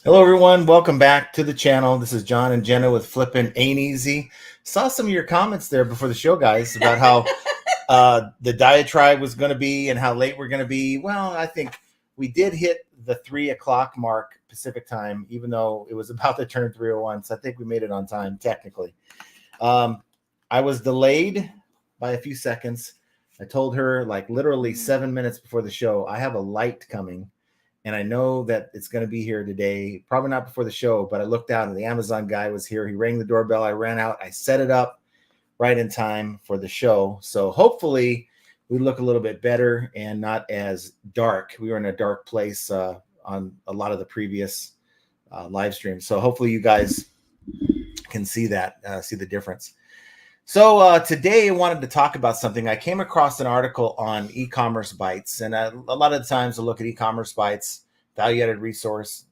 Hello, everyone. Welcome back to the channel. This is John and Jenna with Flippin' Ain't Easy. Saw some of your comments there before the show, guys, about how the diatribe was going to be and how late we're going to be. Well, I think we did hit the 3 o'clock mark Pacific time, even though it was about to turn 3:01. So I think we made it on time, technically. I was delayed by a few seconds. I told her, like, literally 7 minutes before the show, I have a light coming and I know that it's going to be here today. Probably not before the show, but I looked out and the Amazon guy was here. He rang the doorbell. I ran out. I set it up right in time for the show. So hopefully we look a little bit better and not as dark. We were in a dark place on a lot of the previous live streams. So hopefully you guys can see that, see the difference. So today I wanted to talk about something. I came across an article on e-commerce bites, and a lot of the times I look at e-commerce bites, value-added resource,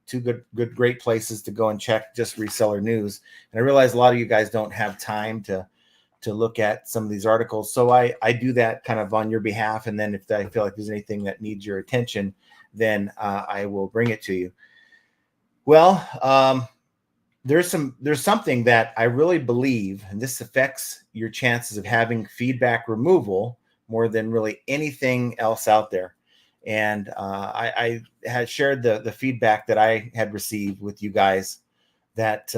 two great places to go and check just reseller news. And I realize a lot of you guys don't have time to look at some of these articles, so I do that kind of on your behalf. And then if I feel like there's anything that needs your attention, then I will bring it to you. Well, there's something that I really believe, and this affects your chances of having feedback removal more than really anything else out there. And I had shared the feedback that I had received with you guys that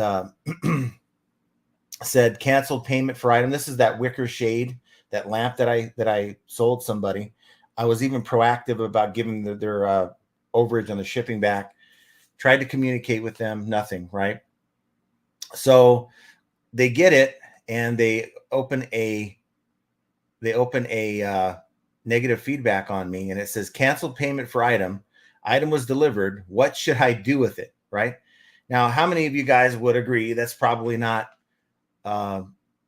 said canceled payment for item. This is that wicker shade, that lamp that I sold somebody. I was even proactive about giving their overage on the shipping back. Tried to communicate with them, nothing, right? So they get it and they open a negative feedback on me, and it says canceled payment for item. Item was delivered. What should I do with it? Right now, how many of you guys would agree that's probably not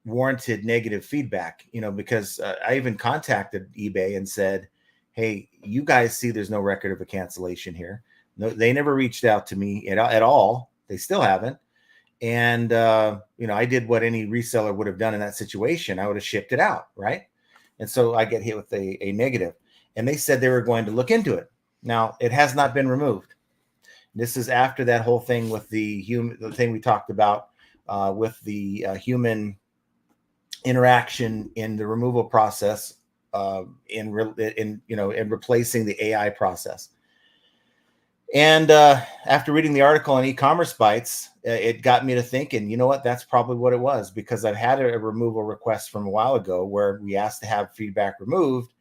warranted negative feedback? Because I even contacted eBay and said, hey, you guys see there's no record of a cancellation here. No, they never reached out to me at all. They still haven't. And, I did what any reseller would have done in that situation. I would have shipped it out, right? And so I get hit with a negative. And they said they were going to look into it. Now, it has not been removed. This is after that whole thing with the thing we talked about with the human interaction in the removal process, in replacing the AI process. And after reading the article on e-commerce bites, it got me to thinking, you know what, that's probably what it was, because I've had a removal request from a while ago where we asked to have feedback removed.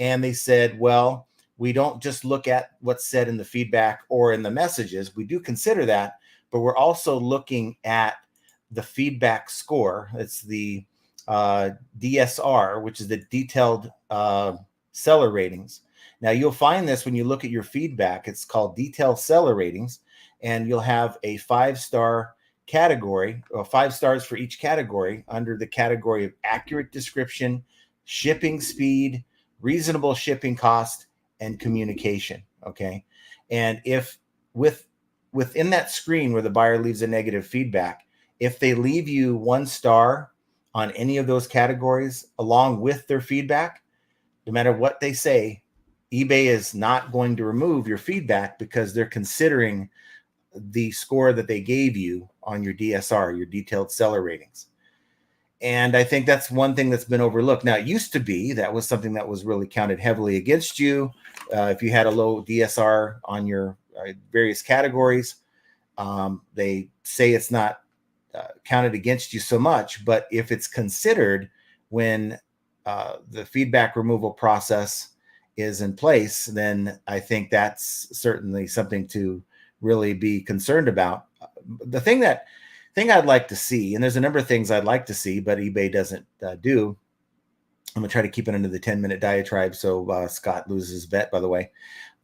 And they said, well, we don't just look at what's said in the feedback or in the messages. We do consider that, but we're also looking at the feedback score. It's the DSR, which is the detailed seller ratings. Now, you'll find this when you look at your feedback. It's called detailed seller ratings, and you'll have a 5-star category, or 5 stars for each category, under the category of accurate description, shipping speed, reasonable shipping cost, and communication. Okay. And if within that screen where the buyer leaves a negative feedback, if they leave you 1 star on any of those categories along with their feedback, no matter what they say, eBay is not going to remove your feedback because they're considering the score that they gave you on your DSR, your detailed seller ratings. And I think that's one thing that's been overlooked. Now, it used to be that was something that was really counted heavily against you. If you had a low DSR on your various categories, they say it's not counted against you so much. But if it's considered when the feedback removal process is in place, then I think that's certainly something to really be concerned about. The thing I'd like to see, and there's a number of things I'd like to see, but eBay doesn't do. I'm gonna try to keep it under the 10-minute diatribe, so Scott loses his bet, by the way.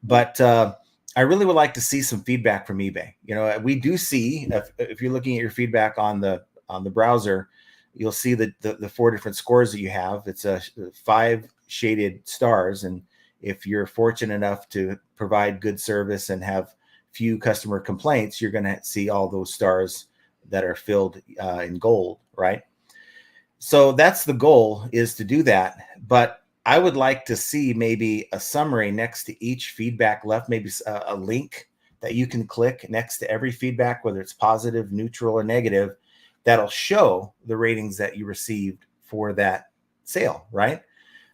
But I really would like to see some feedback from eBay. We do see, if you're looking at your feedback on the browser, you'll see the 4 different scores that you have. It's 5 shaded stars, and if you're fortunate enough to provide good service and have few customer complaints, you're going to see all those stars that are filled in gold, right? So that's the goal, is to do that. But I would like to see maybe a summary next to each feedback left, maybe a link that you can click next to every feedback, whether it's positive, neutral, or negative, that'll show the ratings that you received for that sale, right?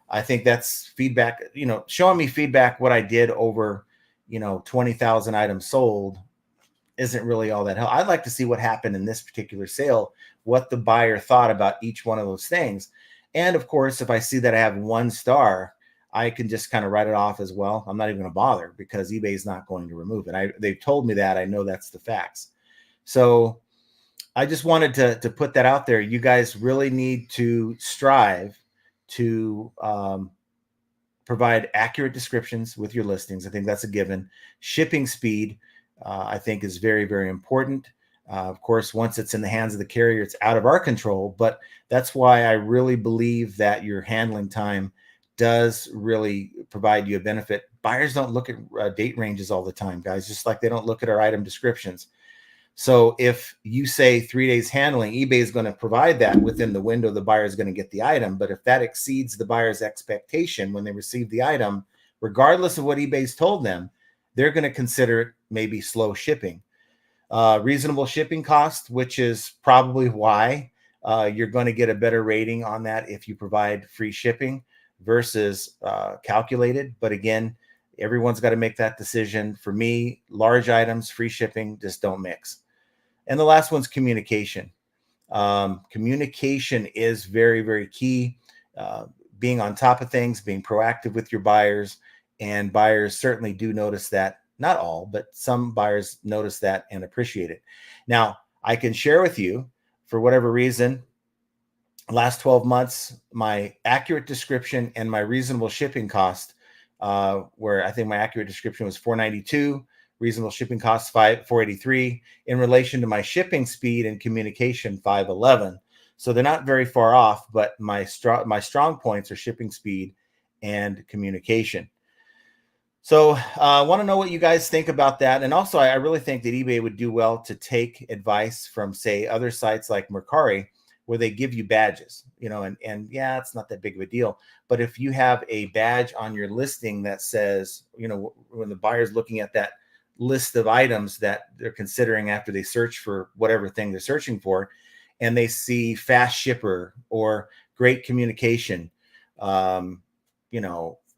I think that's feedback, showing me feedback, what I did over, 20,000 items sold isn't really all that helpful. I'd like to see what happened in this particular sale, what the buyer thought about each one of those things. And of course, if I see that I have 1 star, I can just kind of write it off as well. I'm not even going to bother because eBay is not going to remove it. They've told me that. I know that's the facts. So I just wanted to put that out there. You guys really need to strive to provide accurate descriptions with your listings. I think that's a given. Shipping speed, I think, is very, very important. Of course, once it's in the hands of the carrier, it's out of our control. But that's why I really believe that your handling time does really provide you a benefit. Buyers don't look at date ranges all the time, guys, just like they don't look at our item descriptions. So if you say 3 days handling, eBay is going to provide that within the window the buyer is going to get the item. But if that exceeds the buyer's expectation when they receive the item, regardless of what eBay's told them, they're going to consider it maybe slow shipping. Reasonable shipping cost, which is probably why you're going to get a better rating on that if you provide free shipping versus calculated. But again, everyone's got to make that decision. For me, large items, free shipping, just don't mix. And the last one's communication. Communication is very, very key. Being on top of things, being proactive with your buyers, and buyers certainly do notice that. Not all, but some buyers notice that and appreciate it. Now, I can share with you, for whatever reason, last 12 months, my accurate description and my reasonable shipping cost, where I think my accurate description was $492, reasonable shipping cost $483, in relation to my shipping speed and communication $511. So they're not very far off, but my strong points are shipping speed and communication. So I want to know what you guys think about that. And also, I really think that eBay would do well to take advice from, say, other sites like Mercari, where they give you badges, and yeah, it's not that big of a deal. But if you have a badge on your listing that says, when the buyer's looking at that list of items that they're considering after they search for whatever thing they're searching for, and they see fast shipper or great communication,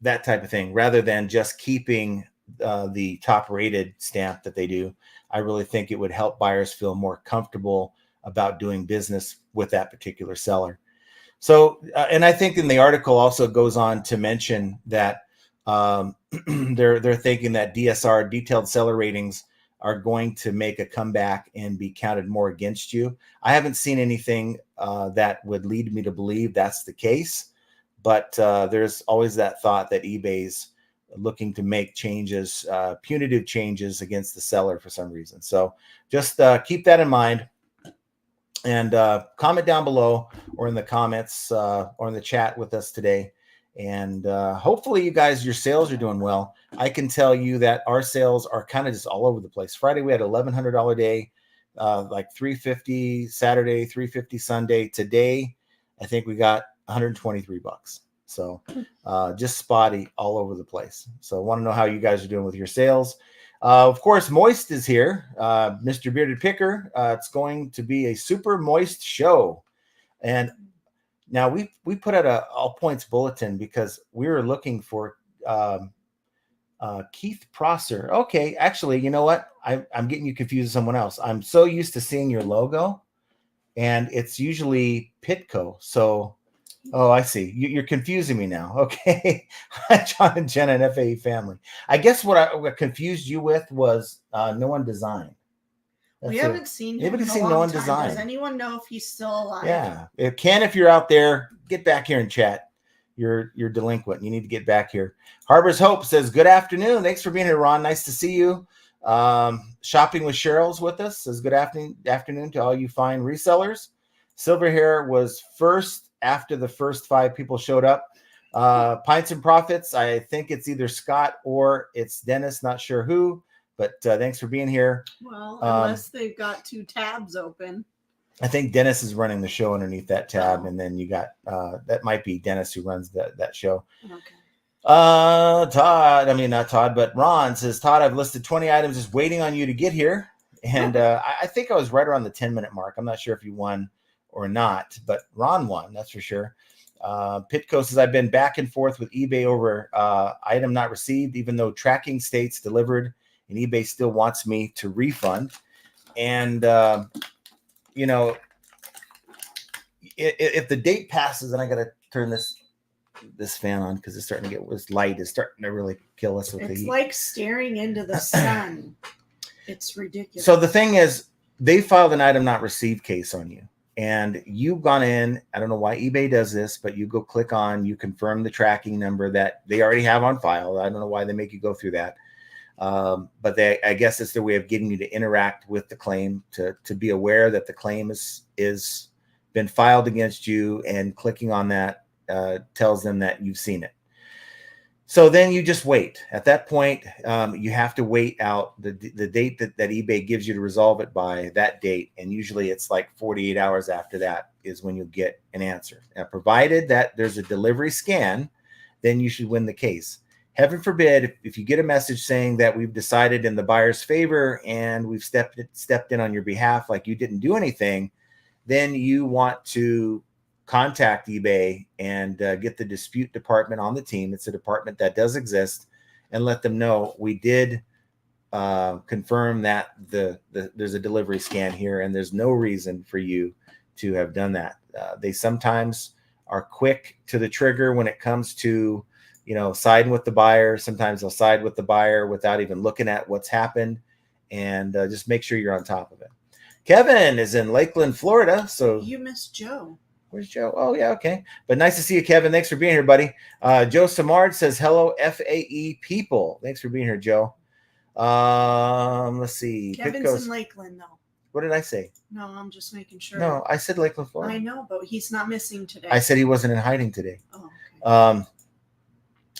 that type of thing, rather than just keeping the top rated stamp that they do, I really think it would help buyers feel more comfortable about doing business with that particular seller. So, and I think in the article also goes on to mention that they're thinking that DSR, detailed seller ratings, are going to make a comeback and be counted more against you. I haven't seen anything that would lead me to believe that's the case, but there's always that thought that eBay's looking to make changes, punitive changes against the seller for some reason. So just keep that in mind. And comment down below or in the comments or in the chat with us today. And hopefully you guys, your sales are doing well. I can tell you that our sales are kind of just all over the place. Friday, we had $1,100 day, like $350 Saturday, $350 Sunday. Today, I think we got $123. So just spotty all over the place. So I want to know how you guys are doing with your sales. Of course, Moist is here, Mr. Bearded Picker. It's going to be a super moist show. And now we put out a all points bulletin because we were looking for Keith Prosser. Okay, actually, you know what? I'm getting you confused with someone else. I'm so used to seeing your logo, and it's usually Pitco. So, oh, I see. You're confusing me now. Okay, John and Jenna and FAE family. I guess what confused you with was No One Design. We haven't seen him. Anybody seen No One Design? Does anyone know if he's still alive? Yeah, if you're out there, get back here and chat. You're delinquent. You need to get back here. Harbor's Hope says, good afternoon. Thanks for being here, Ron. Nice to see you. Shopping with Cheryl's with us. Says good afternoon to all you fine resellers. Silver Hair was first after the first 5 people showed up. Pints and Profits, I think it's either Scott or it's Dennis, not sure who, but thanks for being here. Well, unless they've got 2 tabs open. I think Dennis is running the show underneath that tab, and then you got that might be Dennis who runs that show. Todd, I mean, not Todd, but Ron says, Todd, I've listed 20 items just waiting on you to get here. And I think I was right around the 10-minute mark. I'm not sure if you won or not, but Ron won, that's for sure. Pitco says, I've been back and forth with eBay over item not received, even though tracking states delivered, and eBay still wants me to refund. And, you know, if the date passes, and I got to turn this fan on because it's starting to get, this light is starting to really kill us with the heat. It's like staring into the sun. It's ridiculous. So the thing is, they filed an item not received case on you, and you've gone in. I don't know why eBay does this, but you go click on, you confirm the tracking number that they already have on file. I don't know why they make you go through that. But I guess it's their way of getting you to interact with the claim, to be aware that the claim is been filed against you, and clicking on that tells them that you've seen it. So then you just wait. At that point, you have to wait out the date that eBay gives you to resolve it by, that date. And usually it's like 48 hours after that is when you'll get an answer. Now, provided that there's a delivery scan, then you should win the case. Heaven forbid, if you get a message saying that we've decided in the buyer's favor and we've stepped in on your behalf, like you didn't do anything, then you want to contact eBay and get the dispute department on the team. It's a department that does exist, and let them know we did confirm that there's a delivery scan here, and there's no reason for you to have done that. They sometimes are quick to the trigger when it comes to, you know, siding with the buyer. Sometimes they'll side with the buyer without even looking at what's happened, and just make sure you're on top of it. Kevin is in Lakeland, Florida. So you missed Joe. Where's Joe? Oh, yeah, okay. But nice to see you, Kevin. Thanks for being here, buddy. Joe Samard says, hello, FAE people. Thanks for being here, Joe. Let's see. Kevin's in Lakeland, though. What did I say? No, I'm just making sure. No, I said Lakeland, Florida. I know, but he's not missing today. I said he wasn't in hiding today. Oh, okay.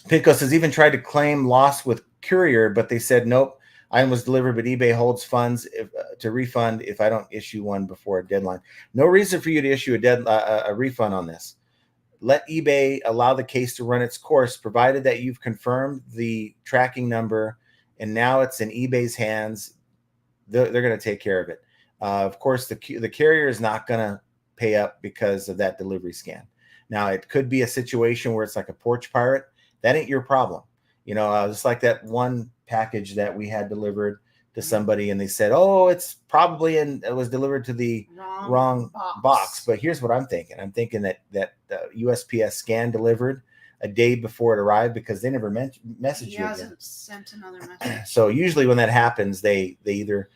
Pitco says, even tried to claim loss with courier, but they said, nope, item was delivered, but eBay holds funds to refund if I don't issue one before a deadline. No reason for you to issue a refund on this. Let eBay allow the case to run its course, provided that you've confirmed the tracking number, and now it's in eBay's hands. They're going to take care of it. Of course, the carrier is not going to pay up because of that delivery scan. Now, it could be a situation where it's like a porch pirate. That ain't your problem. You know, just like that one package that we had delivered to somebody, and they said, oh, it's probably it was delivered to the wrong box. But here's what I'm thinking. I'm thinking that USPS scan delivered a day before it arrived, because they never messaged you again. He hasn't sent another message. So usually when that happens, they either,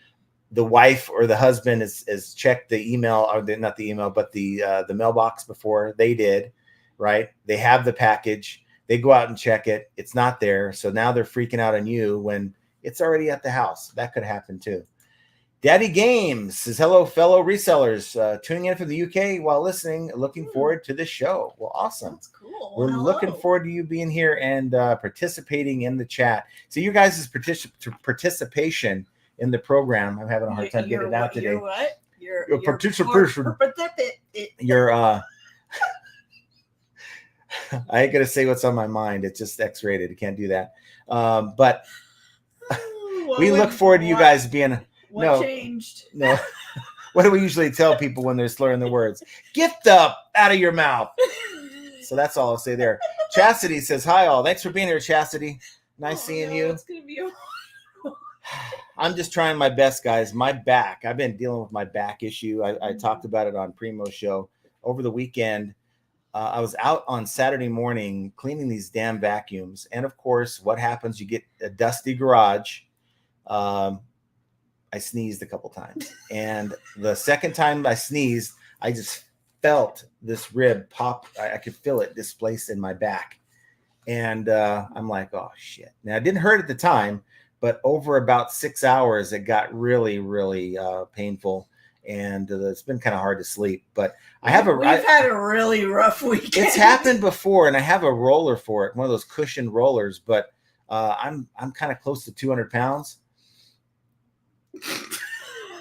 the wife or the husband is checked the email, or not the email, but the mailbox before they did, right? They have the package. They go out and check it. It's not there. So now they're freaking out on you when it's already at the house. That could happen too. Daddy Games says, hello, fellow resellers. Tuning in from the UK while listening. Looking forward to the show. Well, awesome. That's cool. We're looking forward to you being here and participating in the chat. So you guys' participation in the program, I'm having a hard time getting it out today. Your what? Your participation. Your I ain't gonna say what's on my mind. It's just X-rated. I can't do that. But we look forward to you guys being. What changed? No. What do we usually tell people when they're slurring the words? Get the out of your mouth. So that's all I'll say there. Chastity says, hi all. Thanks for being here, Chastity. Nice seeing you. It's gonna be I'm just trying my best, guys. My back. I've been dealing with my back issue. I talked about it on Primo's show over the weekend. I was out on Saturday morning cleaning these damn vacuums. And of course, what happens? You get a dusty garage. I sneezed a couple times. And the second time I sneezed, I just felt this rib pop. I could feel it displaced in my back. And I'm like, oh, shit. Now, it didn't hurt at the time, but over about 6 hours, it got really, really painful. And it's been kind of hard to sleep. But we've had a really rough weekend. It's happened before, and I have a roller for it, one of those cushioned rollers. But I'm kind of close to 200 pounds.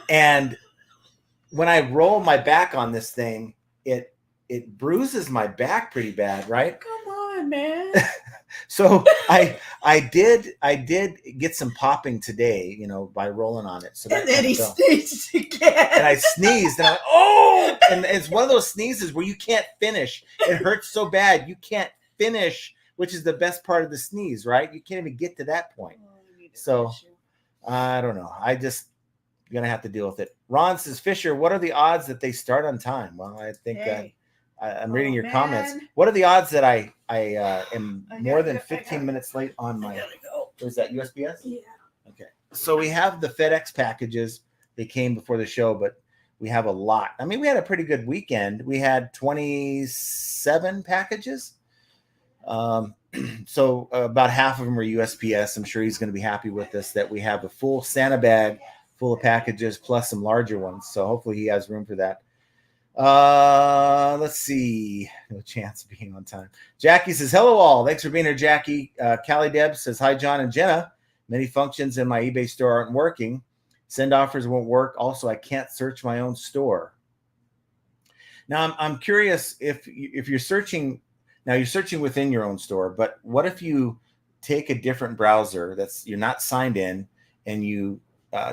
And when I roll my back on this thing, it bruises my back pretty bad, right? Come on, man. So I did get some popping today, by rolling on it. So that And then he fell. sneezed again. And I sneezed, and I went, oh! And it's one of those sneezes where you can't finish. It hurts so bad you can't finish, which is the best part of the sneeze, right? You can't even get to that point. So I don't know. I just gonna have to deal with it. Ron says, Fisher, what are the odds that they start on time? Well, I think I'm reading your comments. What are the odds that I am more than 15 minutes late on my? Is that USPS? Yeah. Okay. So we have the FedEx packages. They came before the show, but we have a lot. I mean, we had a pretty good weekend. We had 27 packages. So about half of them are USPS. I'm sure he's going to be happy with us that we have a full Santa bag full of packages plus some larger ones. So hopefully he has room for that. Let's see. No chance of being on time. Jackie says, hello all. Thanks for being here, Jackie. Callie Deb says, hi, John and Jenna. Many functions in my eBay store aren't working. Send offers won't work. Also, I can't search my own store. Now, I'm curious if you're searching. Now, you're searching within your own store, but what if you take a different browser you're not signed in, and you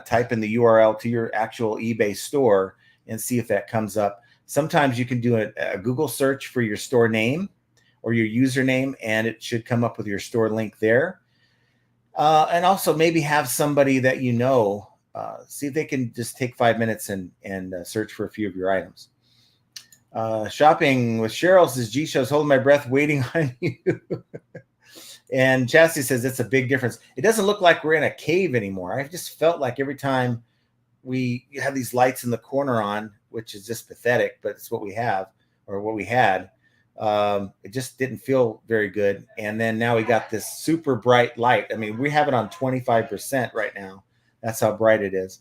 type in the URL to your actual eBay store and see if that comes up? Sometimes you can do a Google search for your store name or your username, and it should come up with your store link there. And also maybe have somebody that see if they can just take 5 minutes and search for a few of your items. Shopping with Cheryl says, G shows holding my breath waiting on you. And Chastity says it's a big difference. It doesn't look like we're in a cave anymore. I just felt like every time we have these lights in the corner on, which is just pathetic, but it's what we have or what we had. It just didn't feel very good. And then now we got this super bright light. I mean, we have it on 25% right now. That's how bright it is.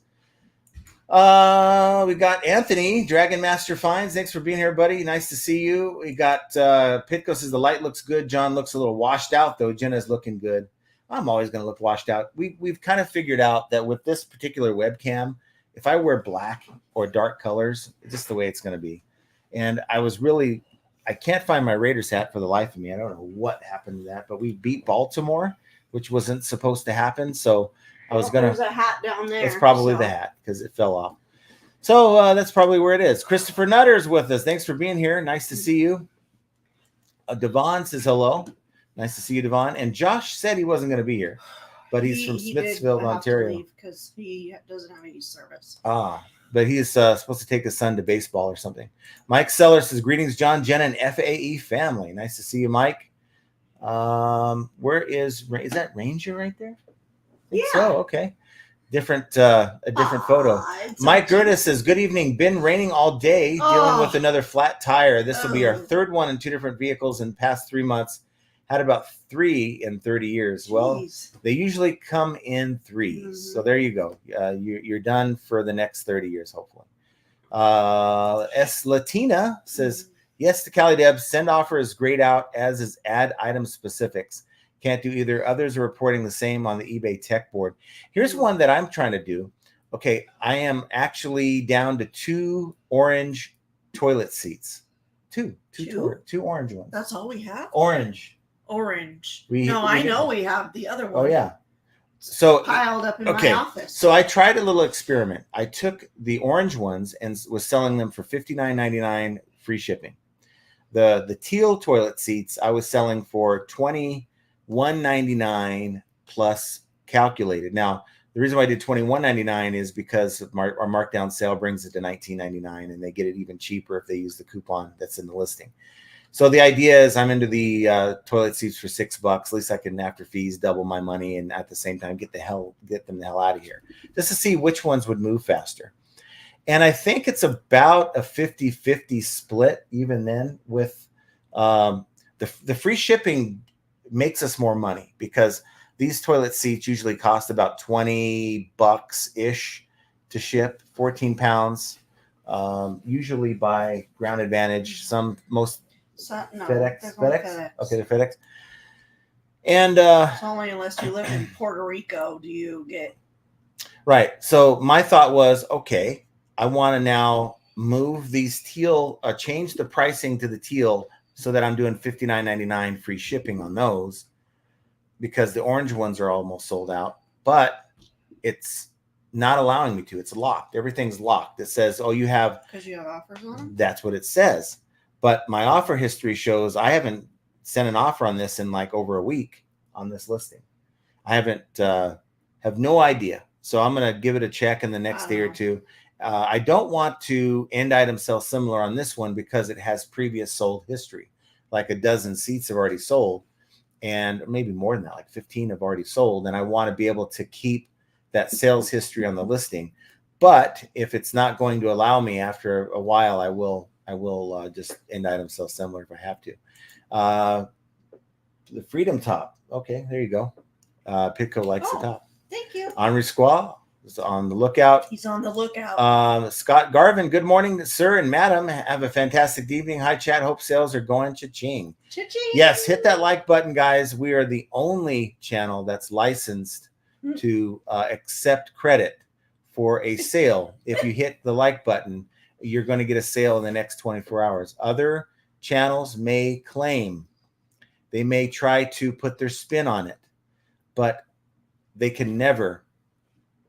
We got Anthony, Dragon Master Finds. Thanks for being here, buddy. Nice to see you. We got Pitco says the light looks good. John looks a little washed out, though. Jenna's looking good. I'm always going to look washed out. We've kind of figured out that with this particular webcam, if I wear black or dark colors, it's just the way it's going to be. And I can't find my Raiders hat for the life of me. I don't know what happened to that, but we beat Baltimore, which wasn't supposed to happen. So I was There's a hat down there. It's probably the hat because it fell off. So that's probably where it is. Christopher Nutter's with us. Thanks for being here. Nice to see you. Devon says hello. Nice to see you, Devon. And Josh said he wasn't going to be here, but he's from Smithsfield, Ontario. Because he doesn't have any service. But he's supposed to take his son to baseball or something. Mike Sellers says, greetings, John, Jenna, and FAE family. Nice to see you, Mike. Where is that Ranger right there? Yeah. So, okay. A different photo. Mike Gertis says, good evening. Been raining all day, dealing with another flat tire. This will be our third one in 2 different vehicles in the past 3 months. Had about 3 in 30 years. Jeez. Well, they usually come in 3s. Mm-hmm. So there you go. You're done for the next 30 years, hopefully. S. Latina says, yes, to Cali Deb, send offer is grayed out, as is add item specifics. Can't do either. Others are reporting the same on the eBay tech board. Here's one that I'm trying to do. Okay, I am actually down to 2 orange toilet seats. Two orange ones. That's all we have? Orange. I know we have the other one. Oh, yeah. So piled up in my office. So I tried a little experiment. I took the orange ones and was selling them for $59.99 free shipping. The teal toilet seats I was selling for $21.99 plus calculated. Now, the reason why I did $21.99 is because our markdown sale brings it to $19.99, and they get it even cheaper if they use the coupon that's in the listing. So the idea is I'm into the toilet seats for $6. At least I can, after fees, double my money, and at the same time get them the hell out of here, just to see which ones would move faster. And I think it's about a 50-50 split even then, with the free shipping makes us more money, because these toilet seats usually cost about $20-ish to ship, 14 pounds, usually by Ground Advantage, FedEx. FedEx. Okay, they're FedEx. And it's only unless you live in Puerto Rico do you get. Right. So my thought was, okay, I want to now move these teal, change the pricing to the teal so that I'm doing $59.99 free shipping on those. because the orange ones are almost sold out, but it's not allowing me to. It's locked. Everything's locked. It says, oh, you have, Because you have offers on them? that's what it says. But my offer history shows I haven't sent an offer on this in like over a week on this listing. I haven't, have no idea. So I'm going to give it a check in the next day or two. I don't want to end item sell similar on this one because it has previous sold history. Like a dozen seats have already sold, and maybe more than that, like 15 have already sold. And I want to be able to keep that sales history on the listing. But if it's not going to allow me after a while, I will just end item sell similar if I have to. The Freedom Top. Okay, there you go. Pitco likes the top. Thank you. Henri Squaw is on the lookout. He's on the lookout. Scott Garvin, good morning, sir and madam. Have a fantastic evening. Hi, chat. Hope sales are going cha-ching. Cha-ching. Yes, hit that like button, guys. We are the only channel that's licensed to accept credit for a sale. If you hit the like button, you're going to get a sale in the next 24 hours. Other channels may claim, they may try to put their spin on it, but they can never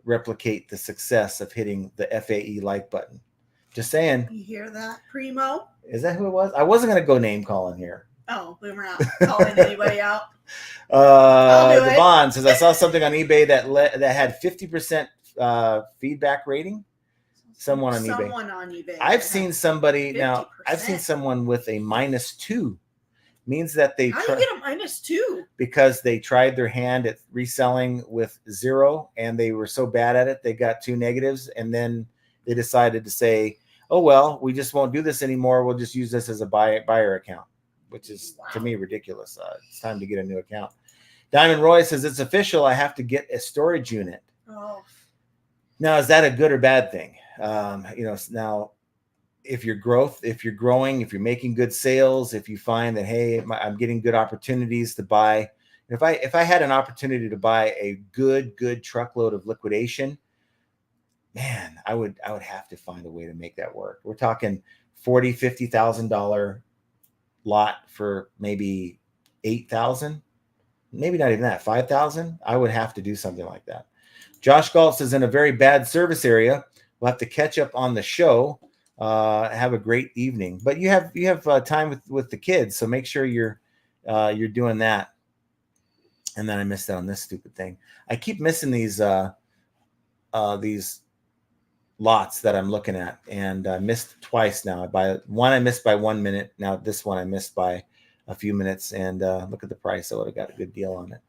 replicate the success of hitting the FAE like button. Just saying. You hear that, Primo? Is that who it was? I wasn't going to go name calling here. Oh, we were not calling anybody out. Devon says, I saw something on eBay that had 50% feedback rating. Someone on eBay. I've seen somebody 50%. Now. I've seen someone with a -2. Means that they. How do you get a -2? Because they tried their hand at reselling with 0, and they were so bad at it, they got 2 negatives, and then they decided to say, "Oh well, we just won't do this anymore. We'll just use this as a buyer account," which is to me ridiculous. It's time to get a new account. Diamond Roy says it's official. I have to get a storage unit. Oh. Now, is that a good or bad thing? Now. If you're growing, if you're making good sales, if you find that, hey, I'm getting good opportunities to buy. If I had an opportunity to buy a good truckload of liquidation, man, I would have to find a way to make that work. We're talking $40,000-$50,000 lot for maybe 8,000, maybe not even that, 5,000. I would have to do something like that. Josh Galtz is in a very bad service area. We'll have to catch up on the show. Have a great evening, but you have time with the kids, so make sure you're doing that. And then I missed out on this stupid thing. I keep missing these lots that I'm looking at, and I missed twice now. I missed by 1 minute. Now this one I missed by a few minutes, and look at the price. I would have got a good deal on it.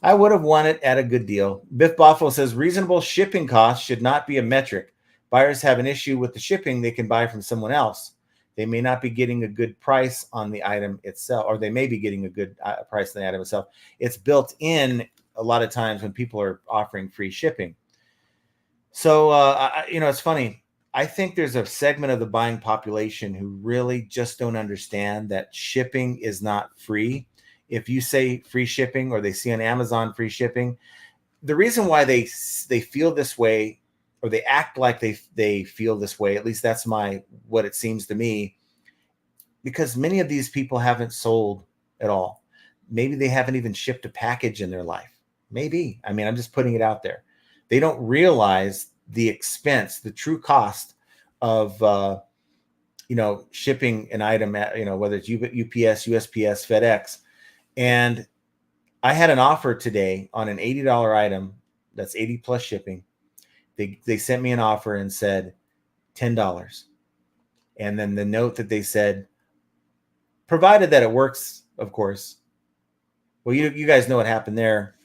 I would have won it at a good deal. Biff Boffo says reasonable shipping costs should not be a metric. Buyers have an issue with the shipping. They can buy from someone else. They may not be getting a good price on the item itself, or they may be getting a good price on the item itself. It's built in a lot of times when people are offering free shipping. So, it's funny. I think there's a segment of the buying population who really just don't understand that shipping is not free. If you say free shipping, or they see on Amazon free shipping, the reason why they feel this way, or they act like they feel this way, at least that's what it seems to me, because many of these people haven't sold at all. Maybe they haven't even shipped a package in their life. Maybe. I mean, I'm just putting it out there. They don't realize the expense, the true cost of, shipping an item, whether it's UPS, USPS, FedEx. And I had an offer today on an $80 item that's 80 plus shipping. They sent me an offer and said $10. And then the note that they said, provided that it works, of course. Well, you guys know what happened there.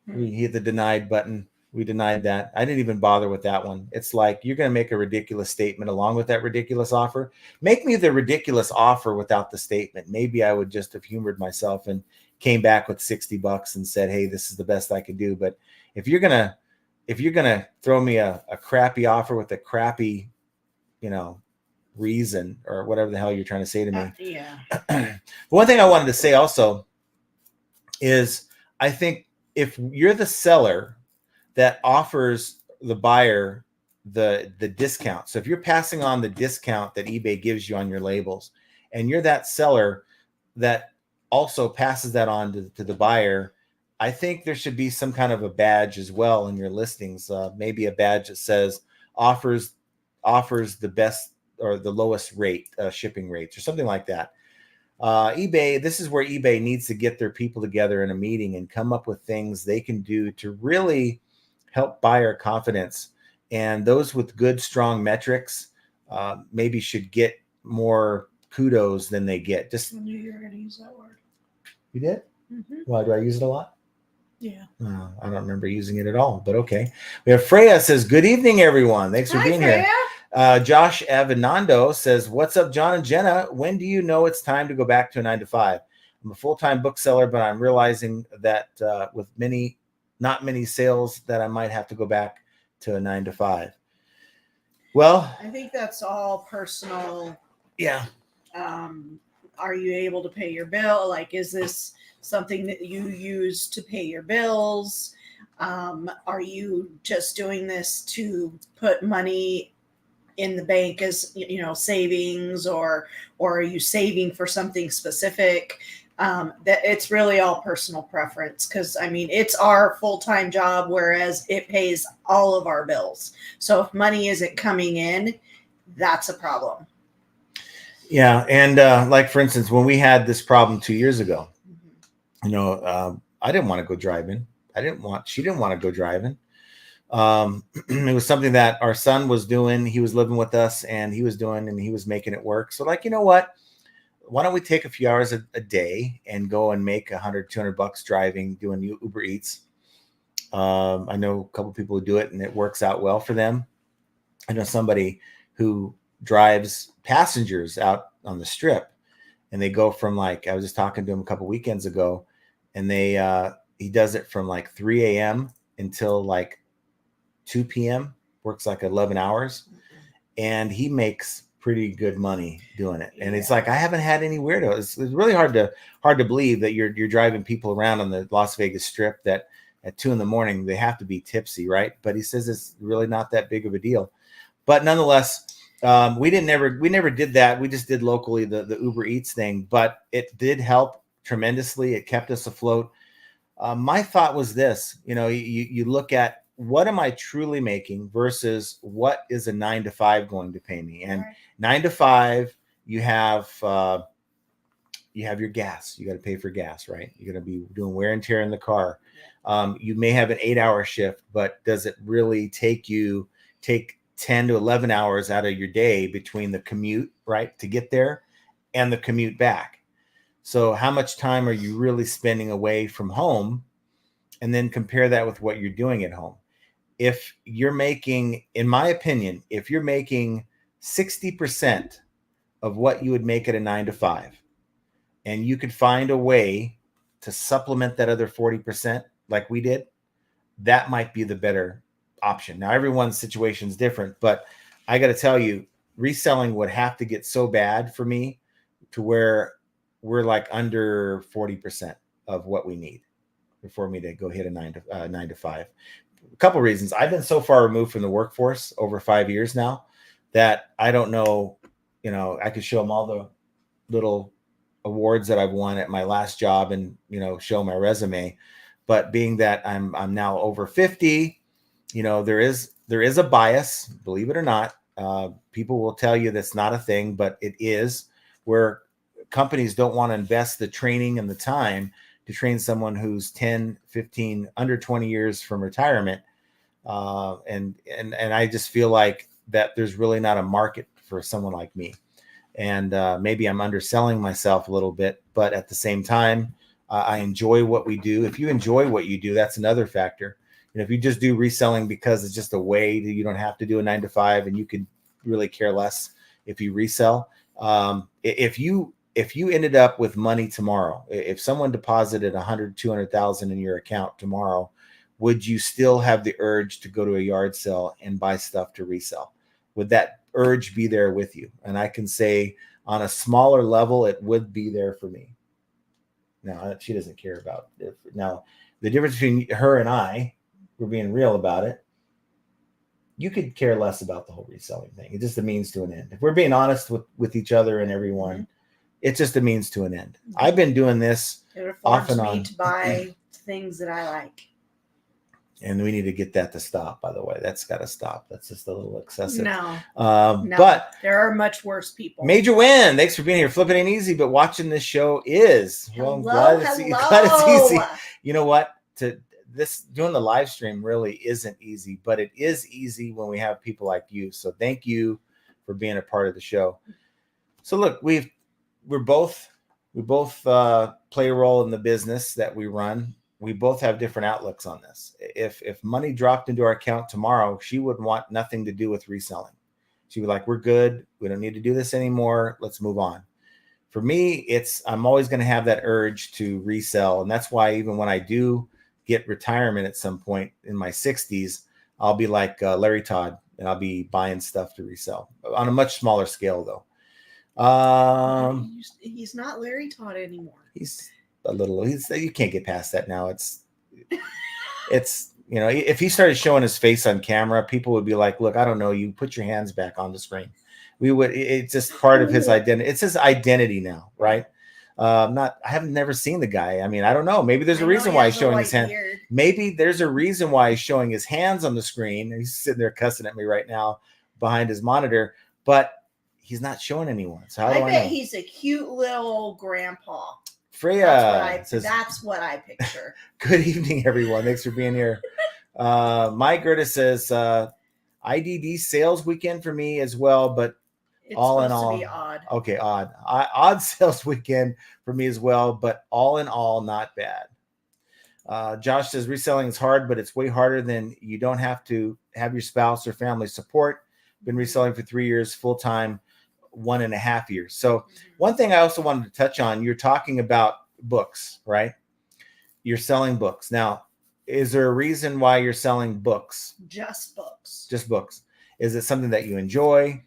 We hit the denied button. We denied that. I didn't even bother with that one. It's like, you're going to make a ridiculous statement along with that ridiculous offer. Make me the ridiculous offer without the statement. Maybe I would just have humored myself and came back with $60 and said, hey, this is the best I could do. But if you're going to throw me a crappy offer with a crappy, reason, or whatever the hell you're trying to say to me. Yeah. One thing I wanted to say also is, I think if you're the seller that offers the buyer the discount, so if you're passing on the discount that eBay gives you on your labels, and you're that seller that also passes that on to the buyer, I think there should be some kind of a badge as well in your listings. Maybe a badge that says offers the best or the lowest rate shipping rates or something like that. eBay, this is where eBay needs to get their people together in a meeting and come up with things they can do to really help buyer confidence. And those with good, strong metrics maybe should get more kudos than they get. Just I knew you were going to use that word. You did? Mm-hmm. Why do I use it a lot? Yeah. I don't remember using it at all, but okay. We have Freya says, good evening, everyone. Thanks for being Freya. here. Josh Avenando says, what's up, John and Jenna? When do you know it's time to go back to a 9-to-5? I'm a full-time bookseller, but I'm realizing that with not many sales that I might have to go back to a 9-to-5. Well, I think that's all personal. Yeah. Are you able to pay your bill? Like, is this something that you use to pay your bills? Are you just doing this to put money in the bank as, savings, or are you saving for something specific? That it's really all personal preference, because it's our full-time job, whereas it pays all of our bills. So if money isn't coming in, that's a problem. Yeah, and like for instance, when we had this problem 2 years ago, I didn't want to go driving. She didn't want to go driving. It was something that our son was doing. He was living with us, and he was doing, and he was making it work. So, like, you know what? Why don't we take a few hours a day and go and make $100-200 driving, doing Uber Eats? I know a couple people who do it, and it works out well for them. I know somebody who drives passengers out on the strip, and they go from, like, I was just talking to him a couple weekends ago, and he does it from like 3 a.m. until like 2 p.m. works like 11 hours, and he makes pretty good money doing it. And it's like, I haven't had any weirdos. It's really hard to believe that you're driving people around on the Las Vegas Strip that at 2 a.m. they have to be tipsy, right? But he says it's really not that big of a deal. But nonetheless, we never did that. We just did locally the Uber Eats thing, but it did help tremendously. It kept us afloat. My thought was this: you look at, what am I truly making versus what is a 9-to-5 going to pay me? And 9-to-5, you have your gas. You got to pay for gas, right? You're going to be doing wear and tear in the car. You may have an 8-hour shift, but does it really take 10 to 11 hours out of your day between the commute, right, to get there and the commute back? So how much time are you really spending away from home? And then compare that with what you're doing at home. If you're making, in my opinion, if you're making 60% of what you would make at a 9-to-5, and you could find a way to supplement that other 40% like we did, that might be the better option. Now, everyone's situation is different, but I got to tell you, reselling would have to get so bad for me to where we're like under 40% of what we need for me to go hit a 9-to-5. A couple of reasons. I've been so far removed from the workforce over 5 years now that I don't know, I could show them all the little awards that I've won at my last job and, show my resume. But being that I'm now over 50, there is a bias, believe it or not. People will tell you that's not a thing, but it is, where companies don't want to invest the training and the time to train someone who's 10, 15, under 20 years from retirement. And I just feel like that there's really not a market for someone like me. And maybe I'm underselling myself a little bit, but at the same time, I enjoy what we do. If you enjoy what you do, that's another factor. If you just do reselling because it's just a way that you don't have to do a 9-to-5 and you can really care less if you resell. If you ended up with money tomorrow, if someone deposited 100,000-200,000 in your account tomorrow, would you still have the urge to go to a yard sale and buy stuff to resell? Would that urge be there with you? And I can say on a smaller level, it would be there for me. Now, she doesn't care about it. Now, the difference between her and I, we're being real about it. You could care less about the whole reselling thing. It's just a means to an end. If we're being honest with each other and everyone, it's just a means to an end. I've been doing this it off and affords me on to buy things that I like. And we need to get that to stop, by the way. That's got to stop. That's just a little excessive. No, But there are much worse people. Major Win, thanks for being here. Flipping ain't easy, but watching this show is. Well, I'm glad it's easy. You know what? Doing the live stream really isn't easy, but it is easy when we have people like you. So thank you for being a part of the show. So look, we both play a role in the business that we run. We both have different outlooks on this. If money dropped into our account tomorrow, she would want nothing to do with reselling. She'd be like, we're good. We don't need to do this anymore. Let's move on. For me, I'm always going to have that urge to resell. And that's why even when I do get retirement at some point in my 60s, I'll be like Larry Todd, and I'll be buying stuff to resell on a much smaller scale, though. He's not Larry Todd anymore. He's a little. You can't get past that now. It's if he started showing his face on camera, people would be like, "Look, I don't know you. Put your hands back on the screen." It's just part of his identity. It's his identity now, right? I haven't never seen the guy. I mean, I don't know. Maybe there's a reason why he's showing his hand. Maybe there's a reason why he's showing his hands on the screen. He's sitting there cussing at me right now behind his monitor, but he's not showing anyone. So I bet he's a cute little grandpa. Freya that's what I picture. Good evening, everyone. Thanks for being here. Mike Gerda says IDD sales weekend for me as well, but it's all in supposed all, to be odd. Okay, odd. Odd sales weekend for me as well, but all in all, not bad. Josh says reselling is hard, but it's way harder than you don't have to have your spouse or family support. Been reselling for 3 years, full time, 1.5 years. So one thing I also wanted to touch on, you're talking about books, right? You're selling books. Now, is there a reason why you're selling books? Just books. Just books. Is it something that you enjoy?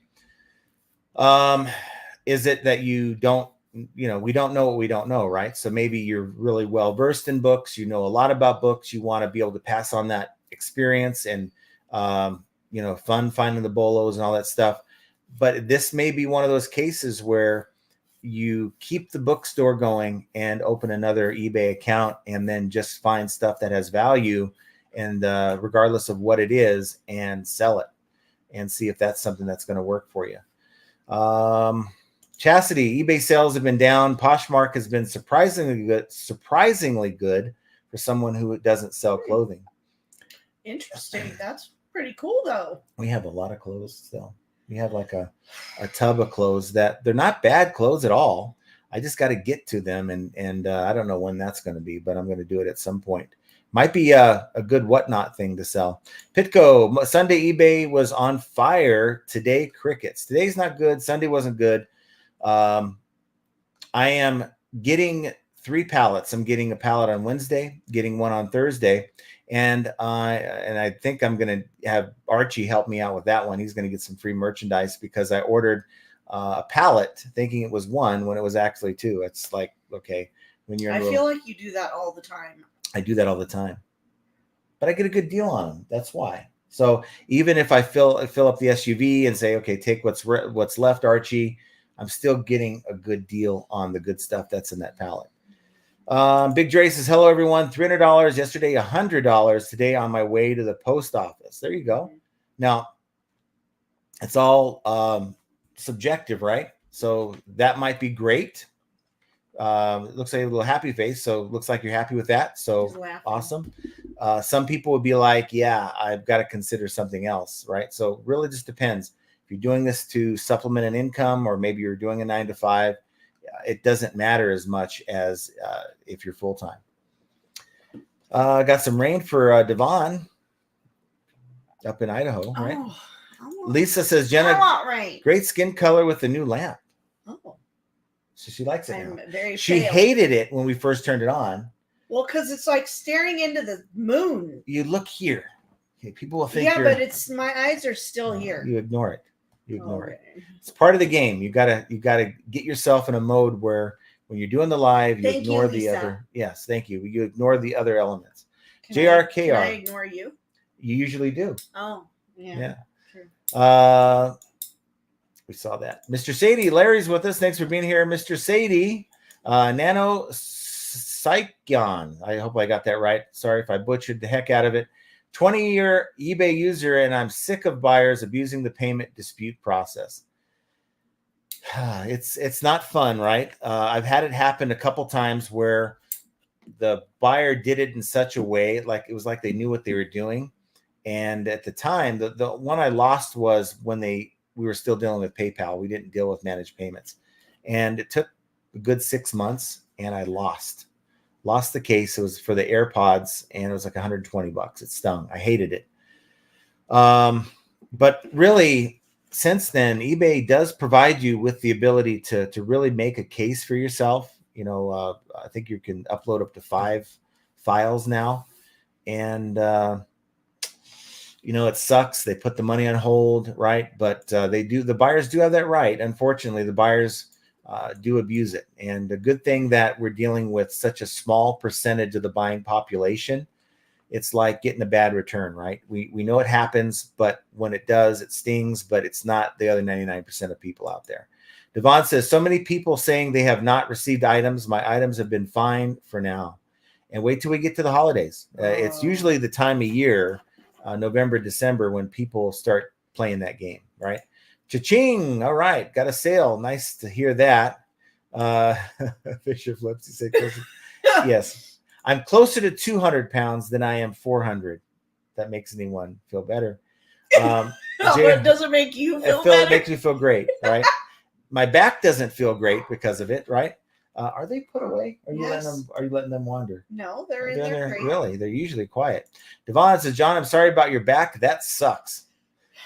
Is it that you don't, we don't know what we don't know, right? So maybe you're really well versed in books. You know a lot about books. You want to be able to pass on that experience and, fun finding the bolos and all that stuff. But this may be one of those cases where you keep the bookstore going and open another eBay account and then just find stuff that has value and regardless of what it is and sell it and see if that's something that's going to work for you. Chastity, eBay sales have been down. Poshmark has been surprisingly good for someone who doesn't sell clothing. Interesting. That's pretty cool though. We have a lot of clothes still. We have like a tub of clothes that they're not bad clothes at all. I just got to get to them. And I don't know when that's going to be, but I'm going to do it at some point. Might be a good whatnot thing to sell. Pitco, Sunday eBay was on fire. Today, crickets. Today's not good. Sunday wasn't good. I am getting 3 pallets. I'm getting a pallet on Wednesday, getting one on Thursday. And I think I'm going to have Archie help me out with that one. He's going to get some free merchandise because I ordered a pallet thinking it was 1 when it was actually 2. It's like, okay, when you're I feel like you do that all the time. I do that all the time, but I get a good deal on them. That's why. So even if I fill up the SUV and say, okay, take what's left, Archie, I'm still getting a good deal on the good stuff that's in that pallet. Big Dre says, hello, everyone. $300 yesterday, $100 today on my way to the post office. There you go. Now, it's all subjective, right? So that might be great. It looks like a little happy face. So it looks like you're happy with that. So awesome. Some people would be like, yeah, I've got to consider something else, right? So really just depends. If you're doing this to supplement an income or maybe you're doing a 9-to-5, it doesn't matter as much as if you're full-time. Got some rain for Devon up in Idaho, right? Lisa says, Jenna, I want rain. Great skin color with the new lamp. Oh. So she likes it now. Very she pale. hated it when we first turned it on. Well, because it's like staring into the moon. You look here. Okay, people will think but it's my eyes are still here. You ignore it. You ignore it. It's part of the game. You gotta get yourself in a mode where when you're doing the live, you ignore the other. Yes, thank you. You ignore the other elements. JRKR. Can I ignore you? You usually do. Oh, yeah. True. We saw that. Mr. Sadie, Larry's with us. Thanks for being here, Mr. Sadie. Nano Saigon. I hope I got that right. Sorry if I butchered the heck out of it. 20-year eBay user, and I'm sick of buyers abusing the payment dispute process. It's not fun, right? I've had it happen a couple times where the buyer did it in such a way, like it was like they knew what they were doing. And at the time, the one I lost was when we were still dealing with PayPal. We didn't deal with managed payments. And it took a good 6 months, and I lost the case. It was for the AirPods, and it was like $120. It stung. I hated it. But really, since then, eBay does provide you with the ability to really make a case for yourself. I think you can upload up to 5 files now. And, it sucks. They put the money on hold, right? But the buyers do have that right. Unfortunately, the buyers do abuse it. And the good thing that we're dealing with such a small percentage of the buying population, it's like getting a bad return, right? We know it happens, but when it does, it stings, but it's not the other 99% of people out there. Devon says, so many people saying they have not received items. My items have been fine for now. And wait till we get to the holidays. It's usually the time of year, November, December, when people start playing that game, right? Cha-ching. All right. Got a sale. Nice to hear that. Fisher Flips, he said, yes. I'm closer to 200 pounds than I am 400. That makes anyone feel better. But it doesn't make you feel better. It makes me feel great, right? My back doesn't feel great because of it, right? Are they put away? Are you letting them wander? No, they're in there. Really, they're usually quiet. Devon says, John, I'm sorry about your back. That sucks.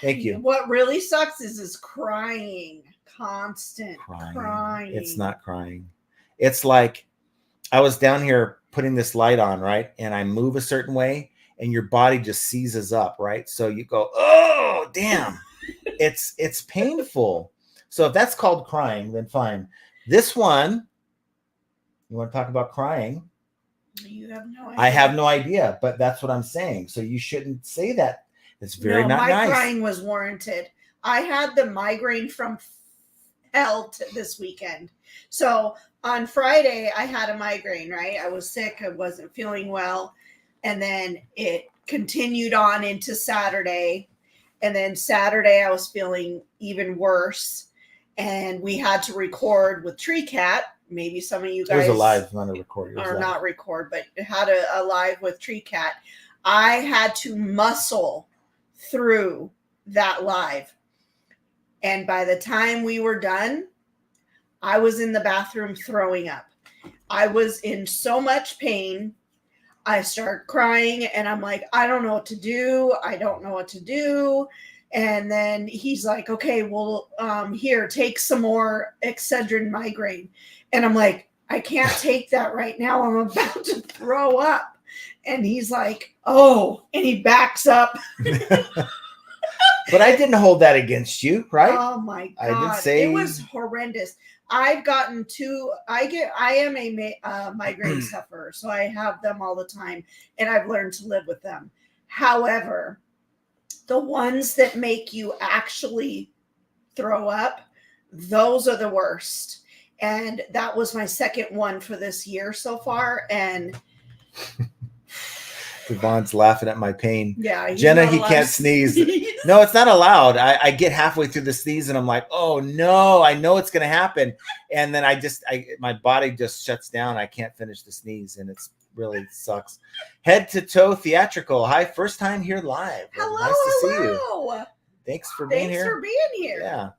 Thank you. What really sucks is crying, constant crying. It's not crying. It's like I was down here putting this light on, right? And I move a certain way, and your body just seizes up, right? So you go, oh, damn. It's painful. So if that's called crying, then fine. This one, you want to talk about crying? You have no idea. I have no idea, but that's what I'm saying. So you shouldn't say that. It's very not nice. My crying was warranted. I had the migraine from hell this weekend. So on Friday, I had a migraine, right? I was sick. I wasn't feeling well. And then it continued on into Saturday. And then Saturday, I was feeling even worse. And we had to record with TreeCat. Maybe some of you guys... It was a live, not a record. Not record, but had a live with TreeCat. I had to muscle through that live. And by the time we were done, I was in the bathroom throwing up. I was in so much pain. I started crying, and I'm like, I don't know what to do. I don't know what to do. And then he's like, okay, well, here, take some more Excedrin migraine. And I'm like, I can't take that right now. I'm about to throw up. And he's like, oh, and he backs up. But I didn't hold that against you, right? Oh my God. I didn't say it was horrendous. I've gotten I am a migraine sufferer, so I have them all the time, and I've learned to live with them. However, the ones that make you actually throw up, those are the worst. And that was my second one for this year so far. And Devon's laughing at my pain. Yeah. Jenna, he can't sneeze. No, it's not allowed. I get halfway through the sneeze and I'm like, oh no, I know it's going to happen. And then my body just shuts down. I can't finish the sneeze, and it's really sucks. Head to toe theatrical. Hi, first time here live. Hello, nice to see you. Thanks for being here. Thanks for being here. Yeah.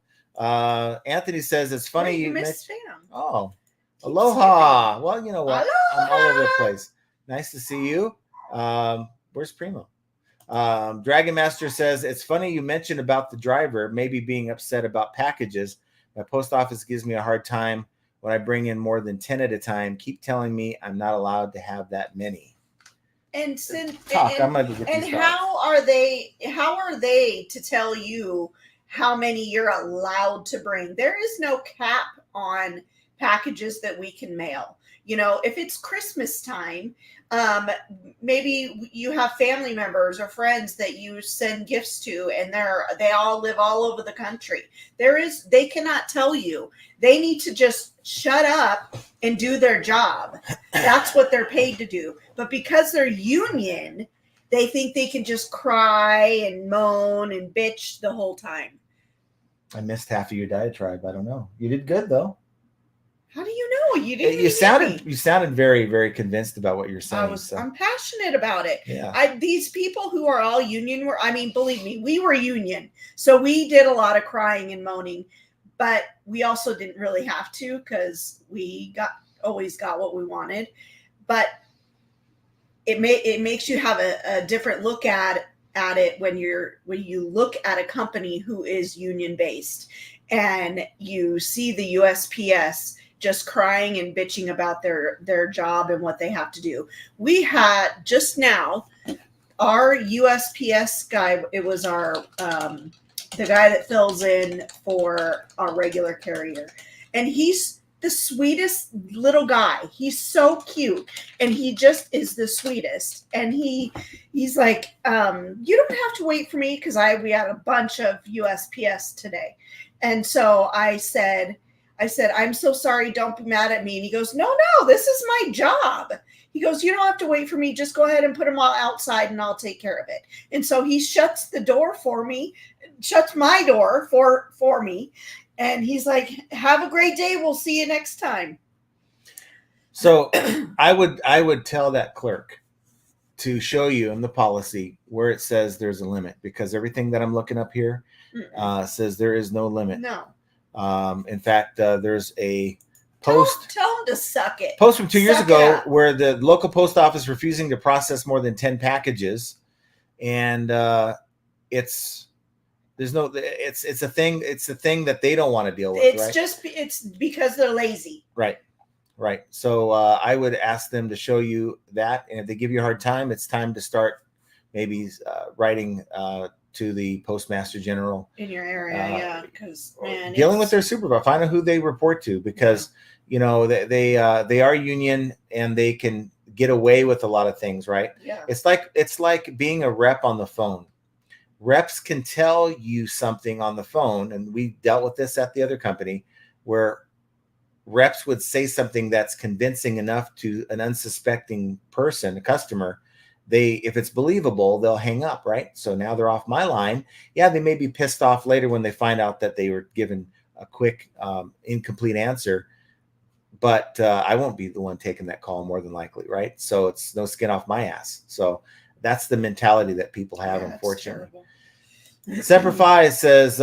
Anthony says it's funny you missed Sam. Oh, aloha. Well, you know what? Aloha. I'm all over the place. Nice to see you. Where's Primo? Dragon Master says it's funny you mentioned about the driver maybe being upset about packages. My post office gives me a hard time when I bring in more than 10 at a time. Keep telling me I'm not allowed to have that many. And how are they to tell you how many you're allowed to bring? There is no cap on packages that we can mail. if it's Christmas time, maybe you have family members or friends that you send gifts to, and they all live all over the country. They cannot tell you. They need to just shut up and do their job. That's what they're paid to do. But because they're union, they think they can just cry and moan and bitch the whole time. I missed half of your diatribe. I don't know. You did good though. How do you know? You sounded very, very convinced about what you're saying. I'm passionate about it. Yeah. These people who are all union believe me, we were union. So we did a lot of crying and moaning, but we also didn't really have to because we always got what we wanted. But it makes you have a different look at it when you look at a company who is union based and you see the USPS just crying and bitching about their job and what they have to do. We had just now our USPS guy. It was our the guy that fills in for our regular carrier, and he's the sweetest little guy. He's so cute, and he just is the sweetest. And he's like, you don't have to wait for me because we had a bunch of USPS today, and so I said, I'm so sorry. Don't be mad at me. And he goes, no, this is my job. He goes, you don't have to wait for me. Just go ahead and put them all outside and I'll take care of it. And so he shuts the door for me, shuts my door for me. And he's like, have a great day. We'll see you next time. So I would tell that clerk to show you in the policy where it says there's a limit, because everything that I'm looking up here says there is no limit. No. In fact, there's a post. Tell them to suck it. Post from 2 years ago where the local post office refusing to process more than 10 packages, and it's a thing. It's a thing that they don't want to deal with. It's because they're lazy. Right. So I would ask them to show you that, and if they give you a hard time, it's time to start maybe writing to the Postmaster General in your area, because dealing with their supervisor, find out who they report to, because they are union and they can get away with a lot of things, right? Yeah. It's like being a rep on the phone. Reps can tell you something on the phone, and we dealt with this at the other company where reps would say something that's convincing enough to an unsuspecting person, a customer. If it's believable, they'll hang up, right? So now they're off my line. Yeah, they may be pissed off later when they find out that they were given a quick, incomplete answer, but I won't be the one taking that call more than likely, right? So it's no skin off my ass. So that's the mentality that people have, unfortunately. Semper Fi says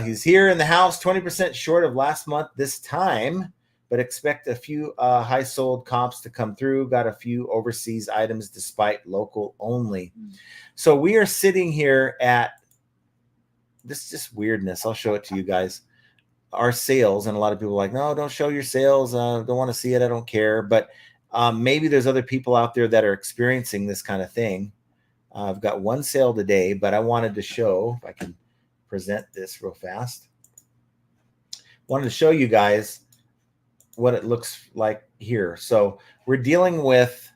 he's here in the house, 20% short of last month this time, but expect a few high sold comps to come through. Got a few overseas items despite local only. So we are sitting here at this is just weirdness. I'll show it to you guys. Our sales, and a lot of people are like, no, don't show your sales. Don't want to see it. I don't care. But maybe there's other people out there that are experiencing this kind of thing. I've got one sale today, but I wanted to show, if I can present this real fast. Wanted to show you guys what it looks like here. So we're dealing with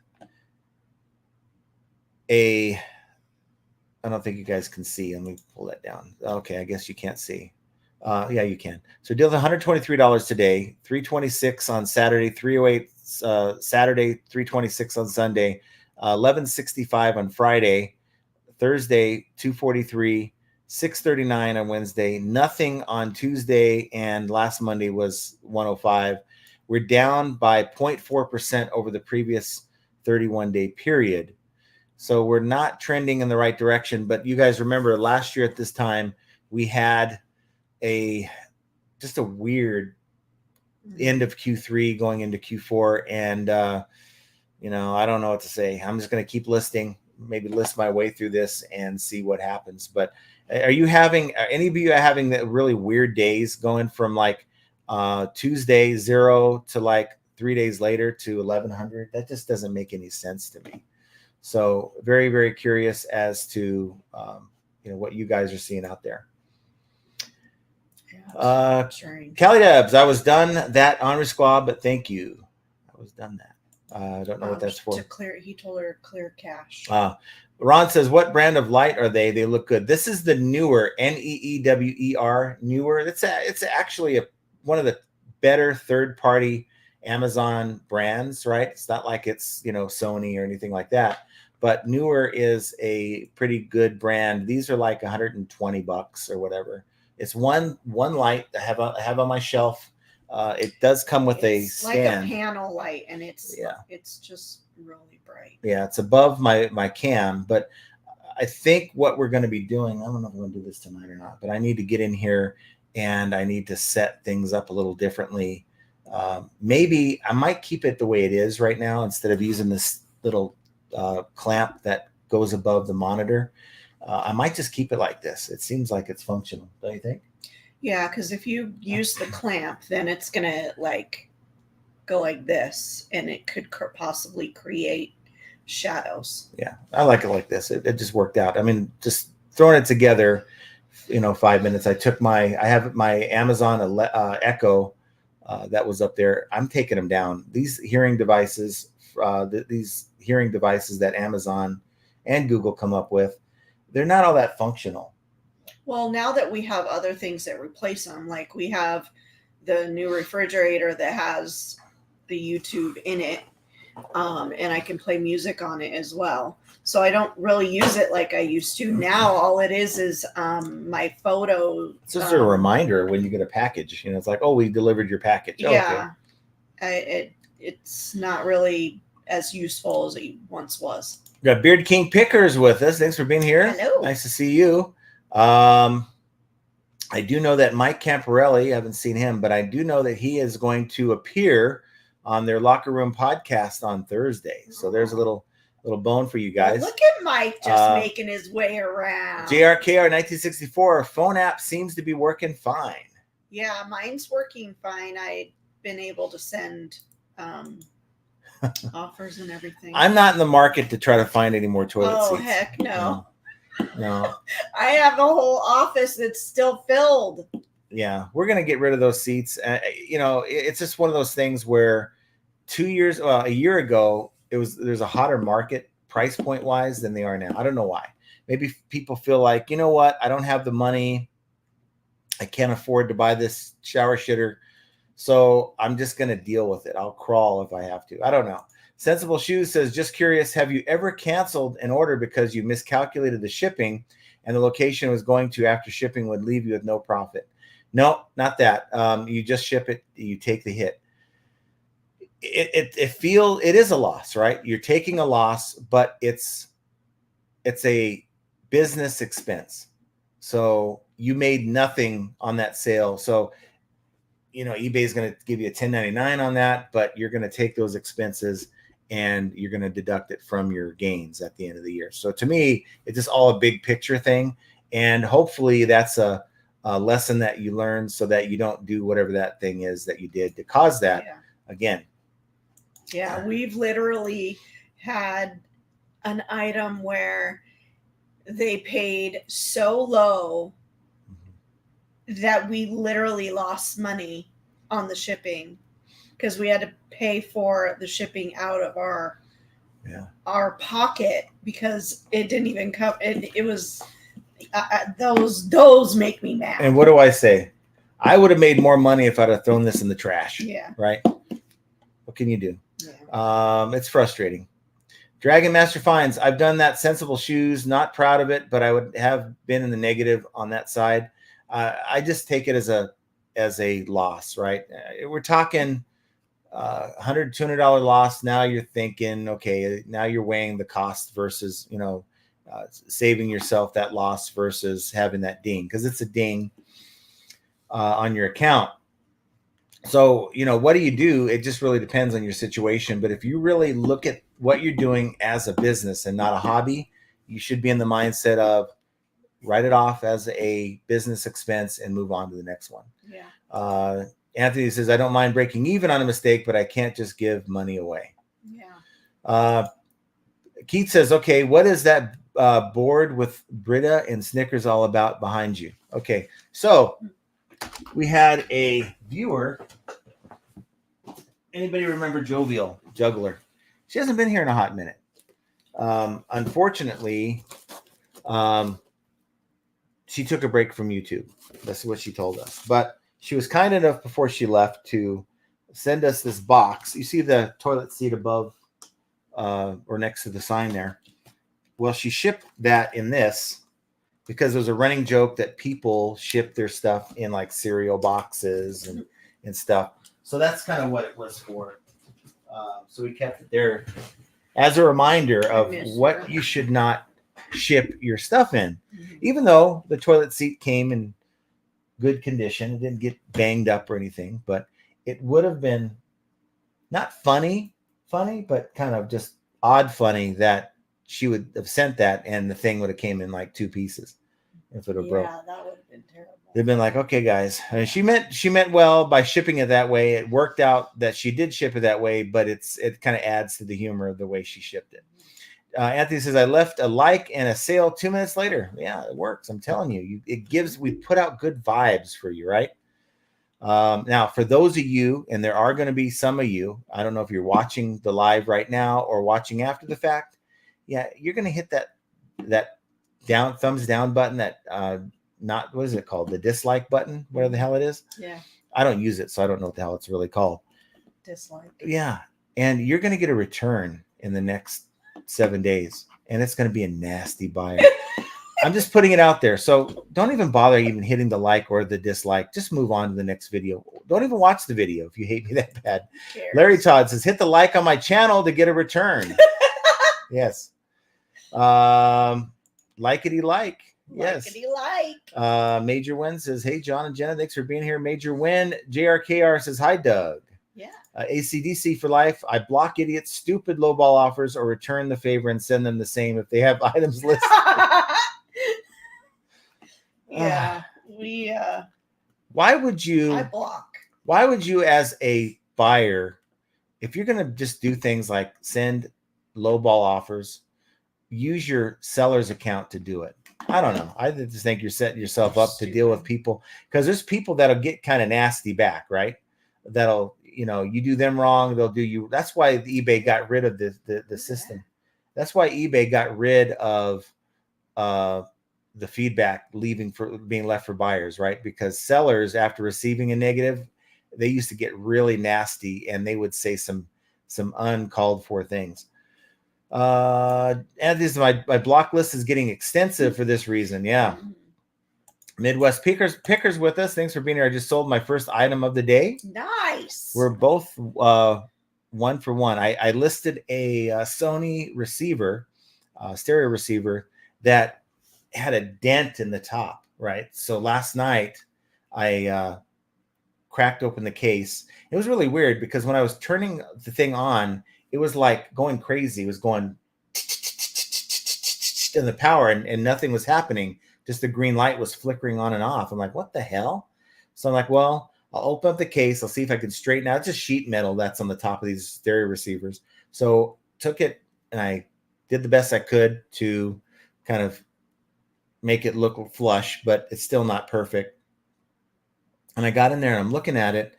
I don't think you guys can see. Let me pull that down. Okay, I guess you can't see. Yeah, you can. So deal with $123 today, $326 on Saturday, $308 Saturday, $326 on Sunday, $1165 on Friday, Thursday, $243, $639 on Wednesday, nothing on Tuesday, and last Monday was $105. We're down by 0.4% over the previous 31-day period. So we're not trending in the right direction. But you guys remember last year at this time, we had just a weird end of Q3 going into Q4. And, I don't know what to say. I'm just going to keep listing, maybe list my way through this and see what happens. But are any of you having that really weird days going from like Tuesday 0 to like 3 days later to 1100? That just doesn't make any sense to me. So very, very curious as to, what you guys are seeing out there. Cali Debs, I was done that Honor Squad, but thank you. I was done that. I don't know what that's for. To clear, he told her clear cache. Ron says, what brand of light are they? They look good. This is the Neewer, Neewer, Neewer. It's actually one of the better third-party Amazon brands, right? It's not like it's, Sony or anything like that. But Neewer is a pretty good brand. These are like $120 or whatever. It's one light I have on my shelf. It does come with a stand. Like a panel light, and it's just really bright. Yeah, it's above my cam, but I think what we're going to be doing, I don't know if I'm going to do this tonight or not, but I need to get in here and I need to set things up a little differently. Maybe I might keep it the way it is right now instead of using this little clamp that goes above the monitor. I might just keep it like this. It seems like it's functional, don't you think? Yeah, because if you use the clamp, then it's gonna go like this, and it could possibly create shadows. Yeah, I like it like this. It just worked out. I mean, just throwing it together, 5 minutes. I have my Amazon Echo that was up there. I'm taking them down. These hearing devices, that Amazon and Google come up with, they're not all that functional. Well, now that we have other things that replace them, like we have the new refrigerator that has the YouTube in it, and I can play music on it as well. So I don't really use it like I used to. Now all it is my photo. It's just a reminder when you get a package. It's like, oh, we delivered your package. Yeah, okay. It's not really as useful as it once was. We got Beard King Pickers with us. Thanks for being here. Hello. Nice to see you. I do know that Mike Camparelli, I haven't seen him, but I do know that he is going to appear on their Locker Room podcast on Thursday. So there's a little bone for you guys. Look at Mike just making his way around. JRKR 1964 phone app seems to be working fine. Yeah, mine's working fine. I've been able to send offers and everything. I'm not in the market to try to find any more toilet seats. Oh, heck no. No. I have a whole office that's still filled. Yeah, we're going to get rid of those seats. It's just one of those things where a year ago, there's a hotter market price point wise than they are now. I don't know why. Maybe people feel like, you know what? I don't have the money. I can't afford to buy this shower shitter. So I'm just going to deal with it. I'll crawl if I have to. I don't know. Sensible Shoes says, just curious, have you ever canceled an order because you miscalculated the shipping and the location was going to after shipping would leave you with no profit? No, not that. You just ship it. You take the hit. It is a loss, right? You're taking a loss, but it's a business expense. So you made nothing on that sale. So, eBay is going to give you a 1099 on that, but you're going to take those expenses and you're going to deduct it from your gains at the end of the year. So to me, it's just all a big picture thing. And hopefully that's a lesson that you learn so that you don't do whatever that thing is that you did to cause that again. Yeah, we've literally had an item where they paid so low that we literally lost money on the shipping because we had to pay for the shipping out of our pocket because it didn't even cover it. It was those make me mad. And what do I say? I would have made more money if I'd have thrown this in the trash. Yeah. Right. What can you do? Yeah. It's frustrating. Dragon Master Finds. I've done that. Sensible Shoes. Not proud of it, but I would have been in the negative on that side. I just take it as a loss, right? We're talking $100, $200 loss. Now you're thinking, okay, now you're weighing the cost versus, saving yourself that loss versus having that ding, because it's a ding on your account. So, what do you do? It just really depends on your situation. But if you really look at what you're doing as a business and not a hobby, you should be in the mindset of write it off as a business expense and move on to the next one. Yeah. Anthony says, I don't mind breaking even on a mistake, but I can't just give money away. Yeah. Keith says, okay, what is that board with Brita and Snickers all about behind you? Okay, so we had a viewer. Anybody remember Jovial Juggler? She hasn't been here in a hot minute. Unfortunately, she took a break from YouTube. That's what she told us. But she was kind enough before she left to send us this box. You see the toilet seat above or next to the sign there. Well, she shipped that in this because there's a running joke that people ship their stuff in like cereal boxes and stuff. So that's kind of what it was for. So we kept it there as a reminder of what you should not ship your stuff in. Even though the toilet seat came in good condition, it didn't get banged up or anything, but it would have been not funny, but kind of just odd funny that she would have sent that and the thing would have came in like 2 pieces if it would have broke. Yeah, that would have been terrible. They've been like, okay, guys. And she meant well by shipping it that way. It worked out that she did ship it that way, but it kind of adds to the humor of the way she shipped it. Anthony says, I left a like and a sale 2 minutes later. Yeah, it works. I'm telling you, we put out good vibes for you, right? Now, for those of you, and there are going to be some of you, I don't know if you're watching the live right now or watching after the fact. Yeah, you're going to hit that thumbs down button, that what is it called? The dislike button, whatever the hell it is. Yeah. I don't use it, so I don't know what the hell it's really called. Dislike. Yeah. And you're going to get a return in the next 7 days, and it's going to be a nasty buyer. I'm just putting it out there. So don't even bother even hitting the like or the dislike. Just move on to the next video. Don't even watch the video if you hate me that bad. Larry Todd says, hit the like on my channel to get a return. Yes. Likety like. Yes. Likety like. Major Win says, hey, John and Jenna, thanks for being here. Major Win. JRKR says, hi, Doug. Yeah. ACDC for life. I block idiots, stupid lowball offers, or return the favor and send them the same if they have items listed. Yeah. Why would you? I block. Why would you, as a buyer, if you're going to just do things like send lowball offers, use your seller's account to do it? I don't know. I just think you're setting yourself up to deal with people, because there's people that'll get kind of nasty back, right? That'll, you do them wrong, they'll do you. That's why eBay got rid of the system. That's why eBay got rid of the feedback being left for buyers, right? Because sellers, after receiving a negative, they used to get really nasty and they would say some uncalled for things. And this my block list is getting extensive for this reason. Yeah. Midwest Pickers with us. Thanks for being here. I just sold my first item of the day. Nice. We're both 1 for 1. I listed a Sony receiver, stereo receiver that had a dent in the top, right? So last night I cracked open the case. It was really weird because when I was turning the thing on, it was like going crazy. It was going in the power and nothing was happening. Just the green light was flickering on and off. I'm like, what the hell? So I'm like, well, I'll open up the case. I'll see if I can straighten out. It's just sheet metal that's on the top of these stereo receivers. So took it and I did the best I could to kind of make it look flush, but it's still not perfect. And I got in there and I'm looking at it,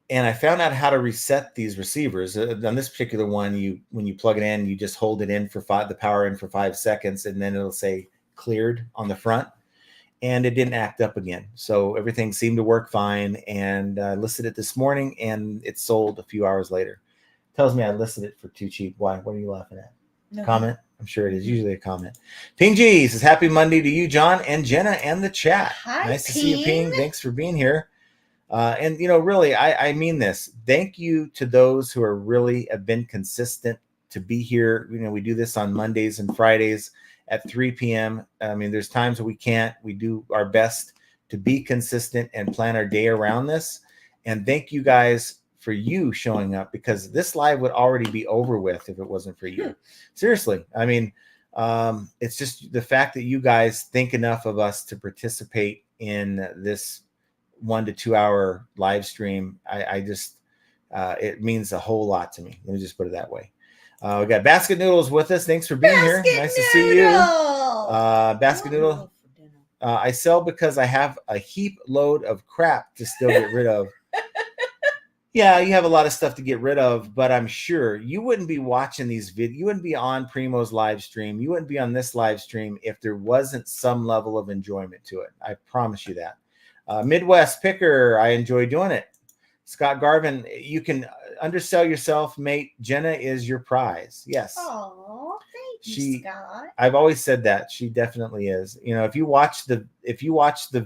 and I found out how to reset these receivers. On this particular one, when you plug it in, you just hold it in for the power in for 5 seconds, and then it'll say cleared on the front, and it didn't act up again. So everything seemed to work fine, and I listed it this morning, and it sold a few hours later. Tells me I listed it for too cheap. Why? What are you laughing at? No. Comment? I'm sure it is usually a comment. Ping G says, happy Monday to you, John and Jenna and the chat. Hi, nice to see you, Ping. Thanks for being here. And, really, I mean this. Thank you to those who have been consistent to be here. We do this on Mondays and Fridays at 3 p.m. I mean, there's times we can't. We do our best to be consistent and plan our day around this. And thank you guys for you showing up, because this live would already be over with if it wasn't for you. Seriously. I mean, it's just the fact that you guys think enough of us to participate in this 1 to 2 hour live stream. I just, it means a whole lot to me. Let me just put it that way. We got Basket Noodles with us. Thanks for being here. Nice to see you. Basket Noodle. I sell because I have a heap load of crap to still get rid of. Yeah, you have a lot of stuff to get rid of, but I'm sure you wouldn't be watching these videos. You wouldn't be on Primo's live stream. You wouldn't be on this live stream if there wasn't some level of enjoyment to it. I promise you that. Midwest Picker, I enjoy doing it. Scott Garvin, you can undersell yourself, mate. Jenna is your prize. Yes. Oh, thank you, Scott. I've always said that she definitely is. You know, if you watch the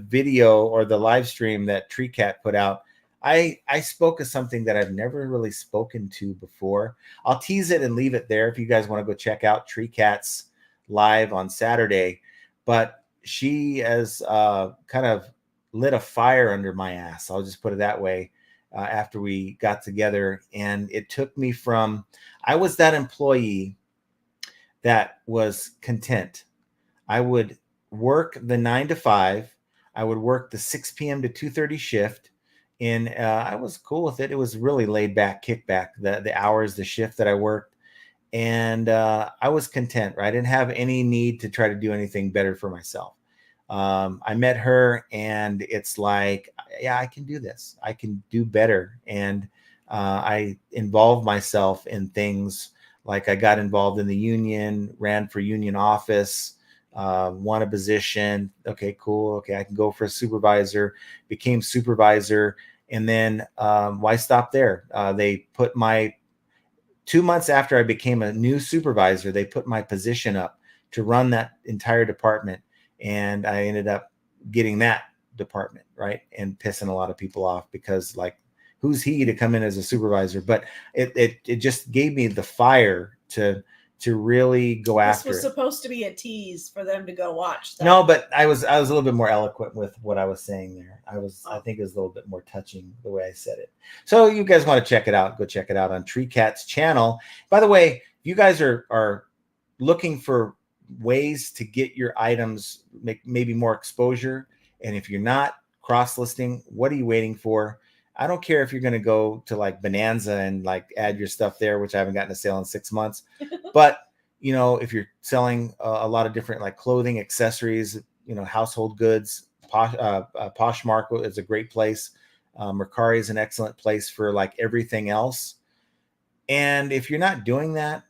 video or the live stream that TreeCat put out, I spoke of something that I've never really spoken to before. I'll tease it and leave it there if you guys want to go check out TreeCat's live on Saturday. But she has kind of lit a fire under my ass. I'll just put it that way. After we got together, and it took me from, I was that employee that was content. I would work the 9 to 5. I would work the 6 p.m. to 2:30 shift. And I was cool with it. It was really laid back, kickback, the hours, the shift that I worked. And I was content, right? I didn't have any need to try to do anything better for myself. I met her and it's like, yeah, I can do this. I can do better. And I involved myself in things like I got involved in the union, ran for union office, won a position. Okay, cool. Okay, I can go for a supervisor, became supervisor. And then why stop there? They put my 2 months after I became a new supervisor, they put my position up to run that entire department. And I ended up getting that department, right? And pissing a lot of people off because, like, who's he to come in as a supervisor? But it just gave me the fire to really go after it. This was supposed to be a tease for them to go watch that. No, but I was a little bit more eloquent with what I was saying there. I think it was a little bit more touching the way I said it. So you guys want to check it out, go check it out on TreeCat's channel. By the way, if you guys are looking for ways to get your items maybe more exposure, and if you're not cross-listing, what are you waiting for? I don't care if you're going to go to like Bonanza and like add your stuff there, which I haven't gotten a sale in 6 months. But you know, if you're selling a lot of different like clothing, accessories, you know, household goods, Poshmark is a great place. Mercari is an excellent place for like everything else. And if you're not doing that,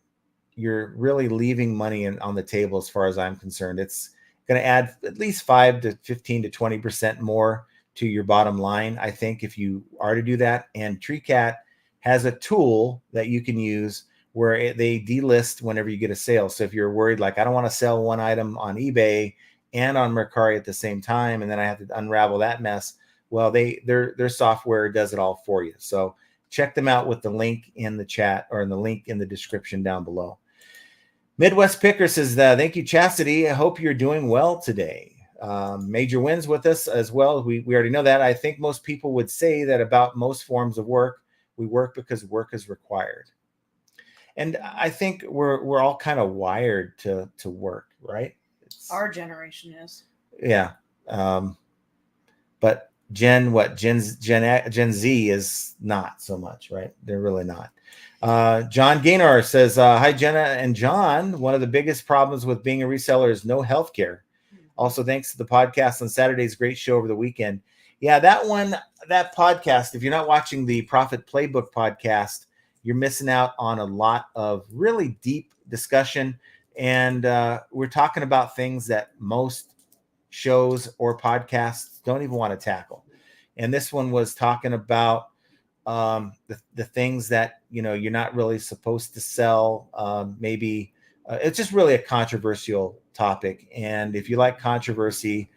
you're really leaving money on the table as far as I'm concerned. It's going to add at least 5 to 15 to 20% more to your bottom line, I think, if you are to do that. And TreeCat has a tool that you can use where they delist whenever you get a sale. So if you're worried, like, I don't want to sell one item on eBay and on Mercari at the same time, and then I have to unravel that mess, well, their software does it all for you. So check them out with the link in the chat or in the link in the description down below. Midwest Picker says, thank you, Chastity. I hope you're doing well today. Major Wins with us as well. We already know that. I think most people would say that about most forms of work. We work because work is required. And I think we're all kind of wired to work, right? Our generation is. Yeah. But Gen Z is not so much, right? They're really not. John Gaynor says, hi, Jenna and John. One of the biggest problems with being a reseller is no healthcare. Also, thanks to the podcast on Saturday's great show over the weekend. Yeah, that podcast, if you're not watching the Profit Playbook podcast, you're missing out on a lot of really deep discussion. And we're talking about things that most shows or podcasts don't even want to tackle. And this one was talking about the things that, you know, you're not really supposed to sell. Maybe it's just really a controversial topic. And if you like controversy,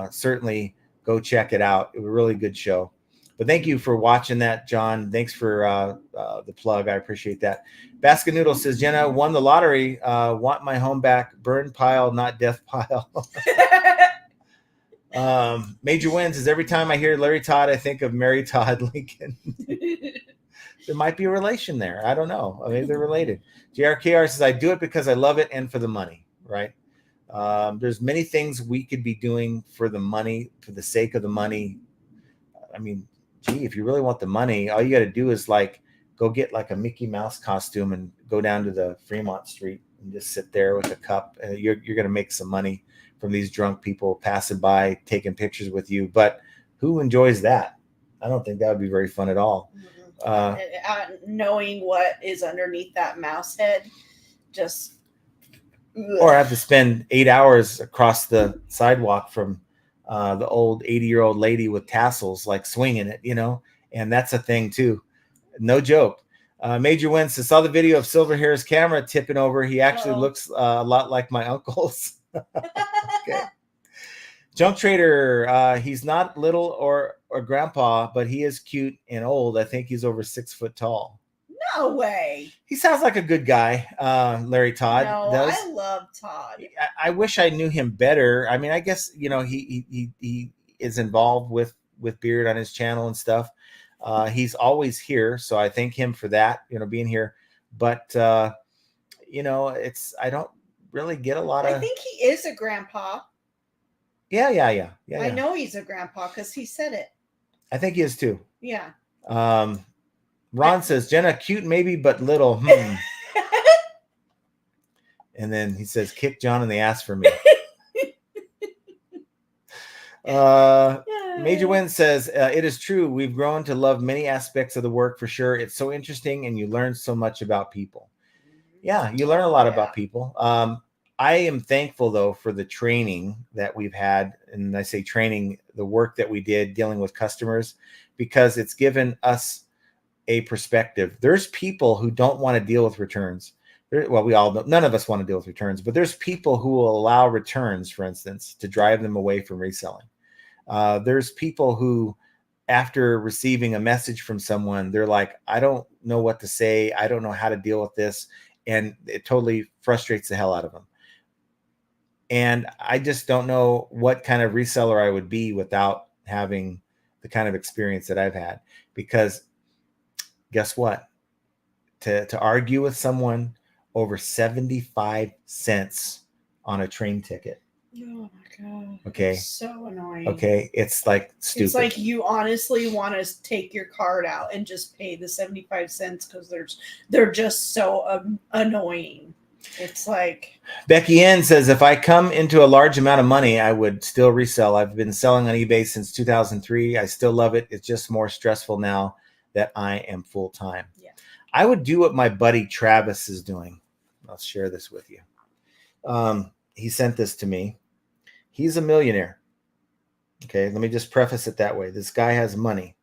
certainly go check it out. It was a really good show. But thank you for watching that, John. Thanks for the plug. I appreciate that. Basket Noodle says, Jenna, won the lottery. Want my home back. Burn pile, not death pile. Major Wins is every time I hear Larry Todd, I think of Mary Todd Lincoln. There might be a relation there. I don't know. Maybe they're related. JRKR says, I do it because I love it and for the money, right? There's many things we could be doing for the money, for the sake of the money. I mean, gee, if you really want the money, all you got to do is like go get like a Mickey Mouse costume and go down to the Fremont Street and just sit there with a cup. You're going to make some money from these drunk people passing by, taking pictures with you. But who enjoys that? I don't think that would be very fun at all. Knowing what is underneath that mouse head, just or I have to spend 8 hours across the sidewalk from the old 80-year-old lady with tassels, like swinging it, and that's a thing too. No joke. Major Wins says, saw the video of Silverhair's camera tipping over. He actually looks a lot like my uncle's. Okay. Junk Trader, he's not little or grandpa, but he is cute and old. I think he's over 6 foot tall. No way. He sounds like a good guy. Larry Todd does. I love Todd. I wish I knew him better. I mean, I guess he is involved with Beard on his channel and stuff. He's always here, so I thank him for that. Being here. But it's I don't really get a lot of. I think he is a grandpa. Yeah. I know he's a grandpa because he said it. I think he is too. Yeah. Ron says, Jenna, cute maybe, but little. And then he says, kick John in the ass for me. Major Win says, it is true. We've grown to love many aspects of the work for sure. It's so interesting and you learn so much about people. Yeah, you learn a lot about people. I am thankful, though, for the training that we've had. And I say training, the work that we did dealing with customers, because it's given us a perspective. There's people who don't want to deal with returns. Well, we all know, none of us want to deal with returns, but there's people who will allow returns, for instance, to drive them away from reselling. There's people who, after receiving a message from someone, they're like, I don't know what to say. I don't know how to deal with this. And it totally frustrates the hell out of them. And I just don't know what kind of reseller I would be without having the kind of experience that I've had. Because guess what? To argue with someone over 75 cents on a train ticket. Oh my God. Okay. It's so annoying. Okay. It's like stupid. It's like you honestly want to take your card out and just pay the 75 cents because they're just so annoying. It's like Becky N says, if I come into a large amount of money, I would still resell. I've been selling on eBay since 2003. I still love it. It's just more stressful now that I am full time. Yeah. I would do what my buddy Travis is doing. I'll share this with you. He sent this to me. He's a millionaire. Okay, let me just preface it that way. This guy has money.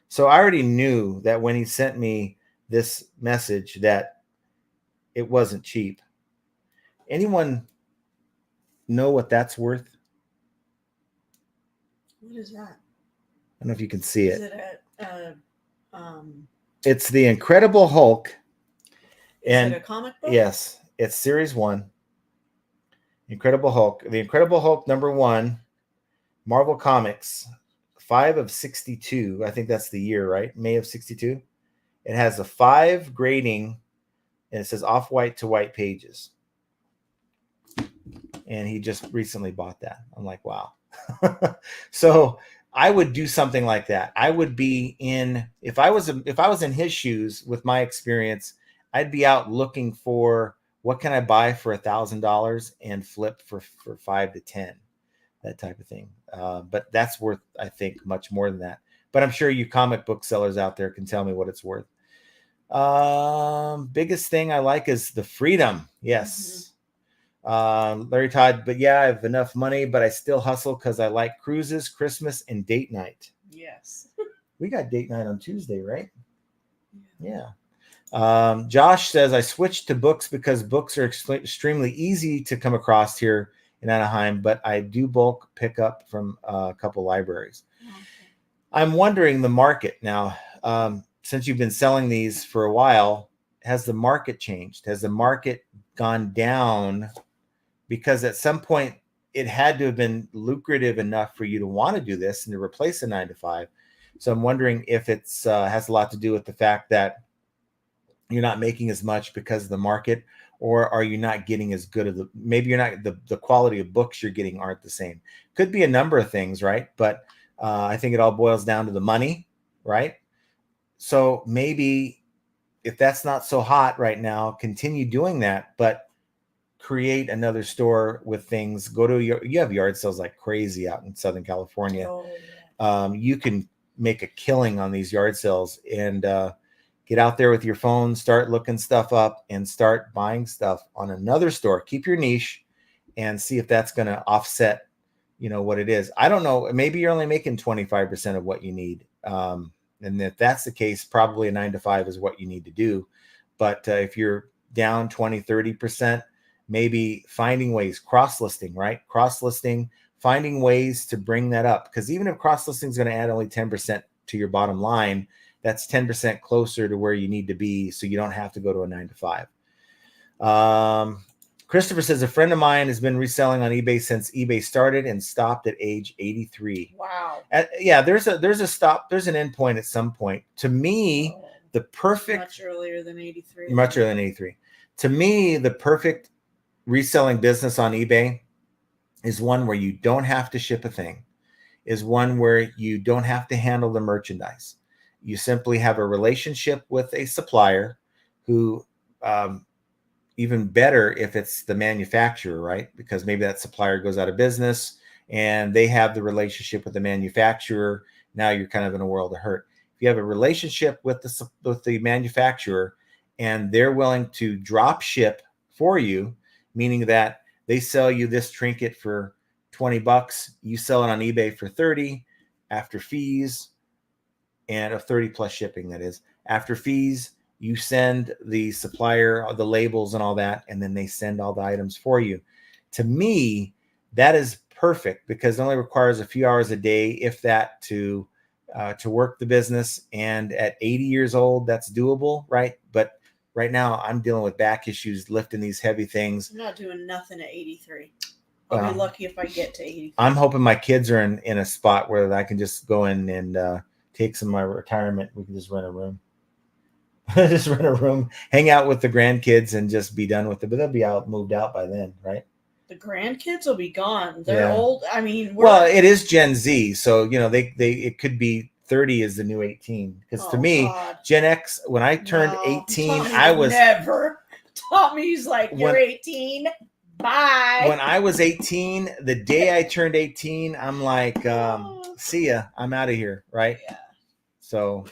So I already knew that when he sent me this message that it wasn't cheap. Anyone know what that's worth? What is that? I don't know if you can see it. Is it It's the Incredible Hulk. Is it a comic book? Yes, it's Series 1. Incredible Hulk. The Incredible Hulk #1, Marvel Comics, 5 of 62. I think that's the year, right? May of 62. It has a 5 grading, and it says off-white to white pages. And he just recently bought that. I'm like, wow. So I would do something like that. I would be in, if I was in his shoes with my experience, I'd be out looking for what can I buy for $1,000 and flip for 5 to 10, that type of thing. But that's worth, I think, much more than that. But I'm sure you comic book sellers out there can tell me what it's worth. Biggest thing I like is the freedom. Yes. Larry Todd, but yeah, I have enough money, but I still hustle because I like cruises, Christmas, and date night. Yes. We got date night on Tuesday, right? Yeah. Josh says, I switched to books because books are extremely easy to come across here in Anaheim, but I do bulk pick up from a couple libraries. Okay. I'm wondering the market now. Since you've been selling these for a while, has the market changed? Has the market gone down? Because at some point it had to have been lucrative enough for you to want to do this and to replace a 9-to-5. So I'm wondering if it's has a lot to do with the fact that you're not making as much because of the market, or are you not getting as good of maybe you're not, the quality of books you're getting aren't the same. Could be a number of things, right? But I think it all boils down to the money, right? So maybe if that's not so hot right now, continue doing that, but create another store with things. Go to you have yard sales like crazy out in Southern California. Oh, yeah. You can make a killing on these yard sales, and Get out there with your phone, start looking stuff up, and start buying stuff on another store. Keep your niche and see if that's going to offset, what it is. I don't know. Maybe you're only making 25% of what you need. And if that's the case, probably a 9 to 5 is what you need to do. But if you're down 20, 30%, maybe finding ways, cross-listing, right? Cross-listing, finding ways to bring that up. Because even if cross-listing is going to add only 10% to your bottom line, that's 10% closer to where you need to be, so you don't have to go to a 9 to 5. Christopher says, a friend of mine has been reselling on eBay since eBay started and stopped at age 83. Wow. There's a stop. There's an end point at some point. To me, the perfect... Much earlier than 83. Much earlier than 83. To me, the perfect reselling business on eBay is one where you don't have to ship a thing, is one where you don't have to handle the merchandise. You simply have a relationship with a supplier who, even better if it's the manufacturer, right? Because maybe that supplier goes out of business and they have the relationship with the manufacturer. Now you're kind of in a world of hurt. If you have a relationship with the manufacturer and they're willing to drop ship for you, meaning that they sell you this trinket for $20, you sell it on eBay for 30 after fees, and a 30 plus shipping, that is. After fees, you send the supplier the labels and all that, and then they send all the items for you. To me, that is perfect because it only requires a few hours a day, if that, to work the business. And at 80 years old, that's doable, right? But right now, I'm dealing with back issues lifting these heavy things. I'm not doing nothing at 83. I'll be lucky if I get to 83. I'm hoping my kids are in a spot where I can just go in and take some of my retirement. We can just rent a room. Just rent a room, hang out with the grandkids, and just be done with it. But they'll be moved out by then, right? The grandkids will be gone. They're old. I mean, well, it is Gen Z, so they it could be 30 is the new 18. Because to me, God. Gen X, when I turned 18, I was never. Tommy's like, you're 18. Bye. When I was 18, the day I turned 18, I'm like, see ya. I'm out of here, right? Yeah. So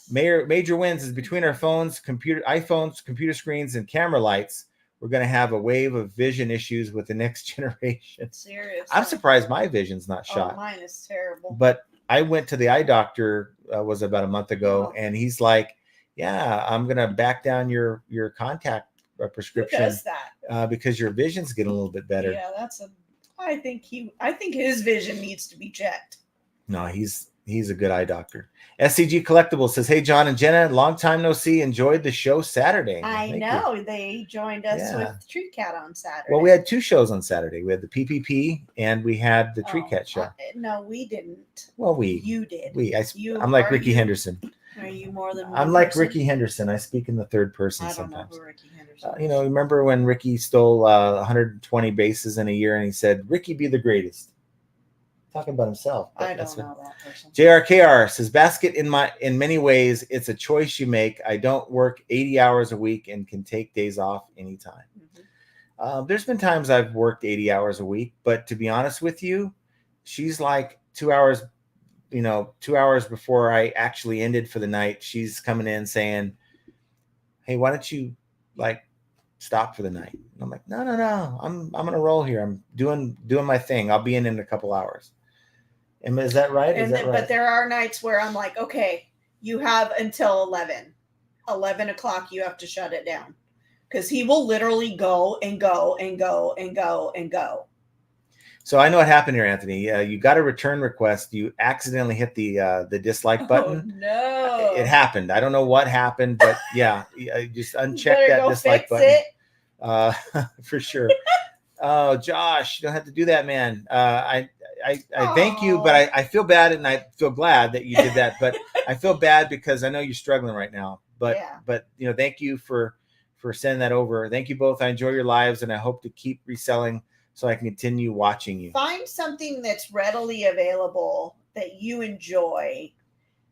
major wins is between our phones, iPhones, computer screens, and camera lights. We're going to have a wave of vision issues with the next generation. Seriously. I'm surprised my vision's not shot. Mine is terrible. But I went to the eye doctor, was about a month ago, and he's like, yeah, I'm going to back down your contact prescription. Who does that? Because your vision's getting a little bit better. Yeah, I think his vision needs to be checked. No, he's a good eye doctor. SCG Collectibles says, hey, John and Jenna, long time no see. Enjoyed the show Saturday. I know. They joined us with TreeCat on Saturday. Well, we had two shows on Saturday. We had the PPP and we had the TreeCat show. No, we didn't. Well, you did. I'm like Ricky Henderson. Are you more than one I'm like person? Ricky Henderson. I speak in the third person sometimes. I don't know who Ricky Henderson is. Remember when Ricky stole 120 bases in a year and he said, Ricky be the greatest? Talking about himself. I don't know that person. JRKR says, basket in many ways, it's a choice you make. I don't work 80 hours a week and can take days off anytime. Mm-hmm. There's been times I've worked 80 hours a week, but to be honest with you, she's like 2 hours, 2 hours before I actually ended for the night. She's coming in saying, hey, why don't you stop for the night? And I'm like, no. I'm going to roll here. I'm doing my thing. I'll be in a couple hours. And is that right? But there are nights where I'm like, okay, you have until 11 o'clock. You have to shut it down because he will literally go and go and go and go and go. So I know what happened here, Anthony. You got a return request. You accidentally hit the dislike button. Oh, no. It happened. I don't know what happened, but yeah, just uncheck that dislike button. For sure. Oh, Josh, you don't have to do that, man. I thank you, but I feel bad and I feel glad that you did that. But I feel bad because I know you're struggling right now. But thank you for sending that over. Thank you both. I enjoy your lives and I hope to keep reselling so I can continue watching you. Find something that's readily available that you enjoy.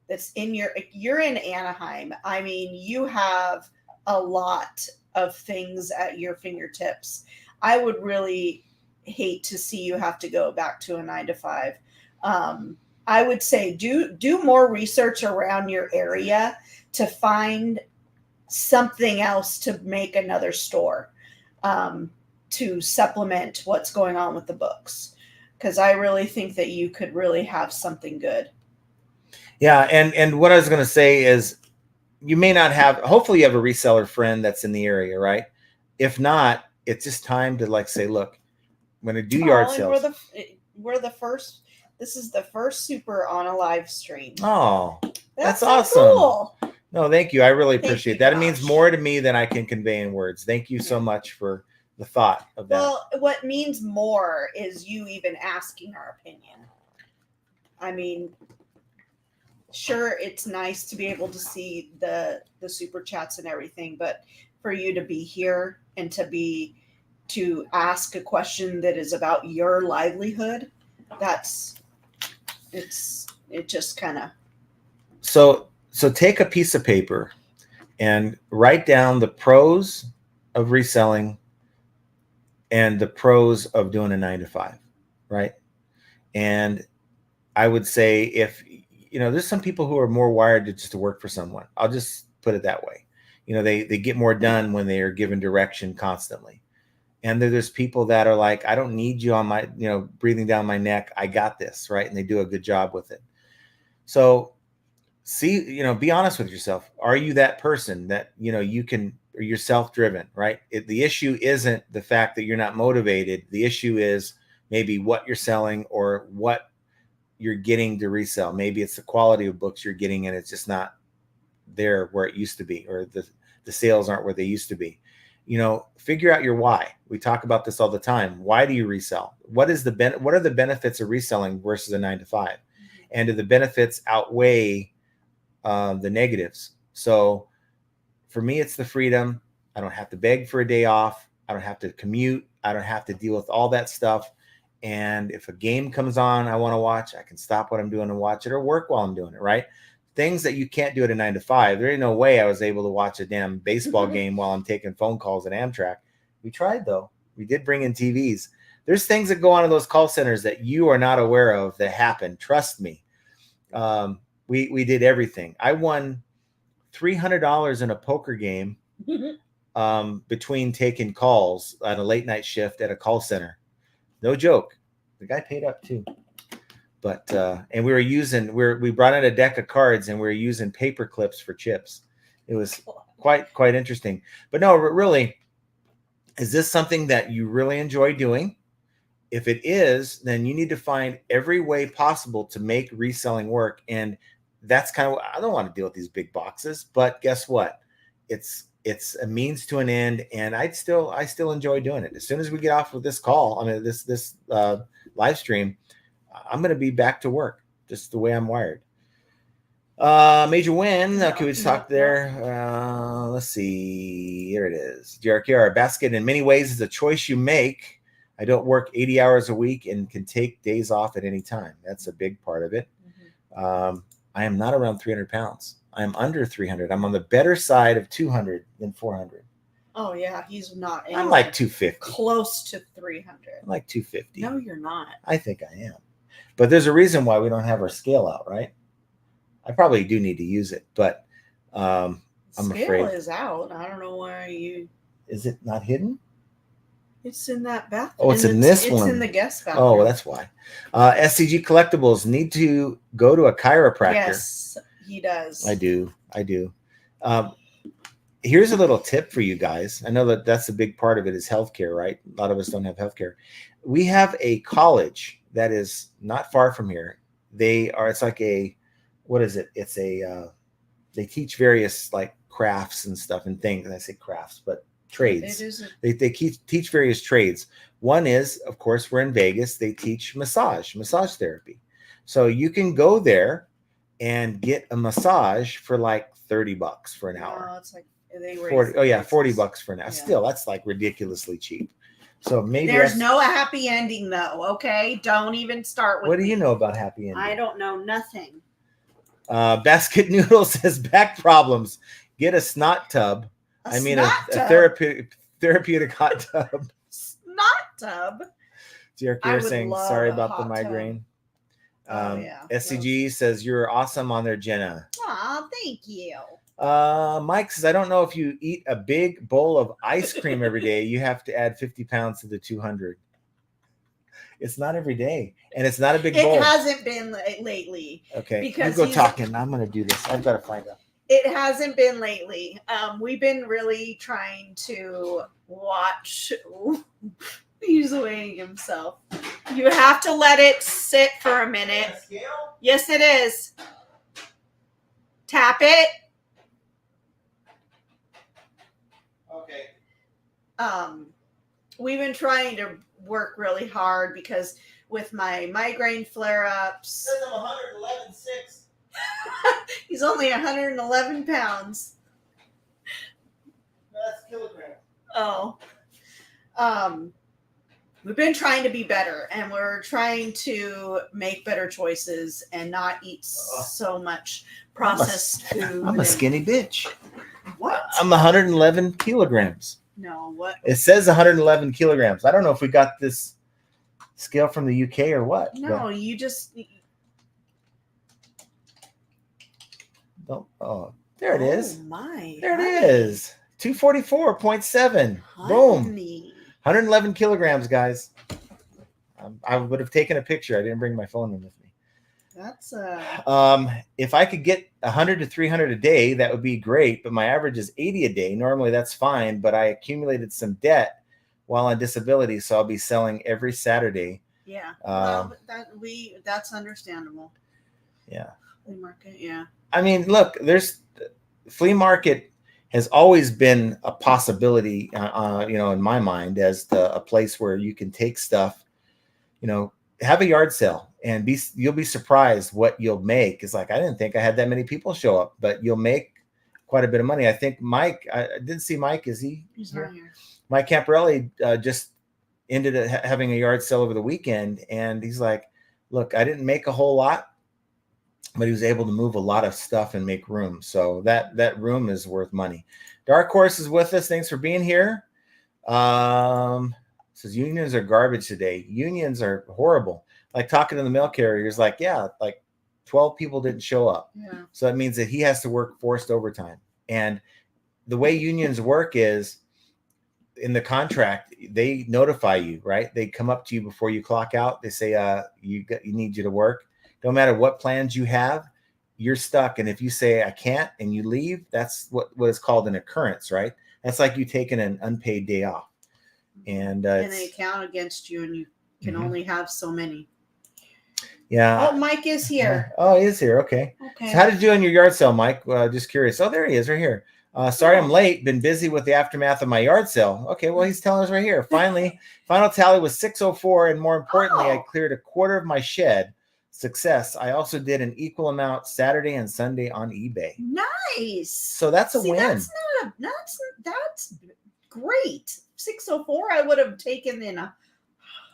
That's you're in Anaheim. I mean, you have a lot of things at your fingertips. I would really hate to see you have to go back to a 9 to 5. I would say do more research around your area to find something else to make another store, to supplement what's going on with the books. Because I really think that you could really have something good. Yeah, and what I was going to say is, you may not have. Hopefully, you have a reseller friend that's in the area, right? If not, it's just time to like say, look, I'm going to do yard And sales. we're the first. This is the first super on a live stream. Oh, that's so awesome. Cool. No, thank you. I really appreciate you, that. It means more to me than I can convey in words. Thank you so much for the thought of that. Well, what means more is you even asking our opinion. I mean, sure, it's nice to be able to see the super chats and everything, but for you to be here and to ask a question that is about your livelihood, it just kind of. So take a piece of paper and write down the pros of reselling and the pros of doing a 9-to-5, right? And I would say, if there's some people who are more wired to just to work for someone. I'll just put it that way. They get more done when they are given direction constantly. And there's people that are like, I don't need you on my, breathing down my neck. I got this, right? And they do a good job with it. So be honest with yourself. Are you that person that, you can, or you're self-driven, right? The issue isn't the fact that you're not motivated. The issue is maybe what you're selling or what you're getting to resell. Maybe it's the quality of books you're getting and it's just not there where it used to be, or the sales aren't where they used to be. Figure out your why. We talk about this all the time. Why do you resell? What are the benefits of reselling versus a 9-to-5? And do the benefits outweigh the negatives? So for me, it's the freedom. I don't have to beg for a day off. I don't have to commute. I don't have to deal with all that stuff. And if a game comes on I want to watch, I can stop what I'm doing and watch it, or work while I'm doing it, right? Things that you can't do at a 9-to-5. There ain't no way I was able to watch a damn baseball game while I'm taking phone calls at Amtrak. We tried, though. We did bring in TVs. There's things that go on in those call centers that you are not aware of that happen. Trust me. We did everything. I won $300 in a poker game between taking calls at a late night shift at a call center. No joke. The guy paid up too. But and we brought in a deck of cards and we were using paper clips for chips. It was quite interesting. But no, really, is this something that you really enjoy doing? If it is, then you need to find every way possible to make reselling work. And that's kind of what I don't want to deal with, these big boxes. But guess what? It's a means to an end, and I still enjoy doing it. As soon as we get off of this call, this live stream, I'm going to be back to work, just the way I'm wired. Major win. Okay, we just talked there. Let's see. Here it is. GRKR. Basket in many ways is a choice you make. I don't work 80 hours a week and can take days off at any time. That's a big part of it. I am not around 300 pounds. I'm under 300. I'm on the better side of 200 than 400. Oh, yeah. He's not. I'm like 250. Close to 300. I'm like 250. No, you're not. I think I am. But there's a reason why we don't have our scale out, right? I probably do need to use it, but I'm afraid. Scale is out. I don't know why you. Is it not hidden? It's in that bathroom. Oh, it's in this one. It's in the guest bathroom. Oh, that's why. SCG Collectibles need to go to a chiropractor. Yes, he does. I do. Here's a little tip for you guys. I know that's a big part of it is healthcare, right? A lot of us don't have healthcare. We have a college that is not far from here. It's like what is it? It's they teach various like crafts and stuff and things. And I say crafts, but trades. They teach various trades. One is, of course, we're in Vegas. They teach massage therapy. So you can go there and get a massage for like $30 for an hour. No, it's like they 40. Oh yeah, $40 for an hour. Yeah. Still, that's like ridiculously cheap. So maybe there's no happy ending though. Okay, don't even start with. What do you know about happy ending? I don't know nothing. Basket Noodle says back problems. Get a snot tub. A therapeutic hot tub. Snot tub. You're saying sorry about the migraine. SCG says you're awesome on there, Jenna. Aw, thank you. Mike says, I don't know if you eat a big bowl of ice cream every day, you have to add 50 pounds to the 200. It's not every day, and it's not a big bowl. It hasn't been lately. Okay, because you go talking. I'm going to do this. I've got to find out. It hasn't been lately. We've been really trying to watch. He's weighing himself. You have to let it sit for a minute. Yes, it is. Tap it. Okay. We've been trying to work really hard because with my migraine flare-ups. It says I'm 111.6. He's only 111 pounds. No, that's kilograms. Oh. We've been trying to be better, and we're trying to make better choices and not eat so much processed food. I'm a skinny bitch. What? I'm 111 kilograms. No, what? It says 111 kilograms. I don't know if we got this scale from the UK or what. No, you just. Oh, there it is. Oh my. There it is. 244.7. Boom. 111 kilograms, guys. I would have taken a picture. I didn't bring my phone in with me. That's if I could get 100 to 300 a day, that would be great. But my average is 80 a day. Normally that's fine, but I accumulated some debt while on disability, so I'll be selling every Saturday. Yeah. Well, that's understandable. Yeah. Flea market. Yeah. I mean, look, there's flea market has always been a possibility, in my mind, as a place where you can take stuff, have a yard sale and you'll be surprised what you'll make. It's like, I didn't think I had that many people show up, but you'll make quite a bit of money. I think Mike, I didn't see Mike. Is he? He's right here. Mike Camparelli just ended up having a yard sale over the weekend. And he's like, look, I didn't make a whole lot, but he was able to move a lot of stuff and make room. So that room is worth money. Dark Horse is with us. Thanks for being here. Says unions are garbage today. Unions are horrible. Like talking to the mail carriers, like 12 people didn't show up. Yeah. So that means that he has to work forced overtime. And the way unions work is in the contract, they notify you, right? They come up to you before you clock out. They say, you need you to work. No matter what plans you have, you're stuck. And if you say I can't and you leave, that's what is called an occurrence, right? That's like you taking an unpaid day off. And they count against you, and you can only have so many. Yeah. Oh, Mike is here. Oh, he is here. Okay. Okay. So how did you do on your yard sale, Mike? Just curious. Oh, there he is right here. Sorry, I'm late. Been busy with the aftermath of my yard sale. Okay, well, he's telling us right here. Final tally was 604, and more importantly, I cleared a quarter of my shed. Success. I also did an equal amount Saturday and Sunday on eBay. Nice. So that's a win. That's great. 604 I would have taken in a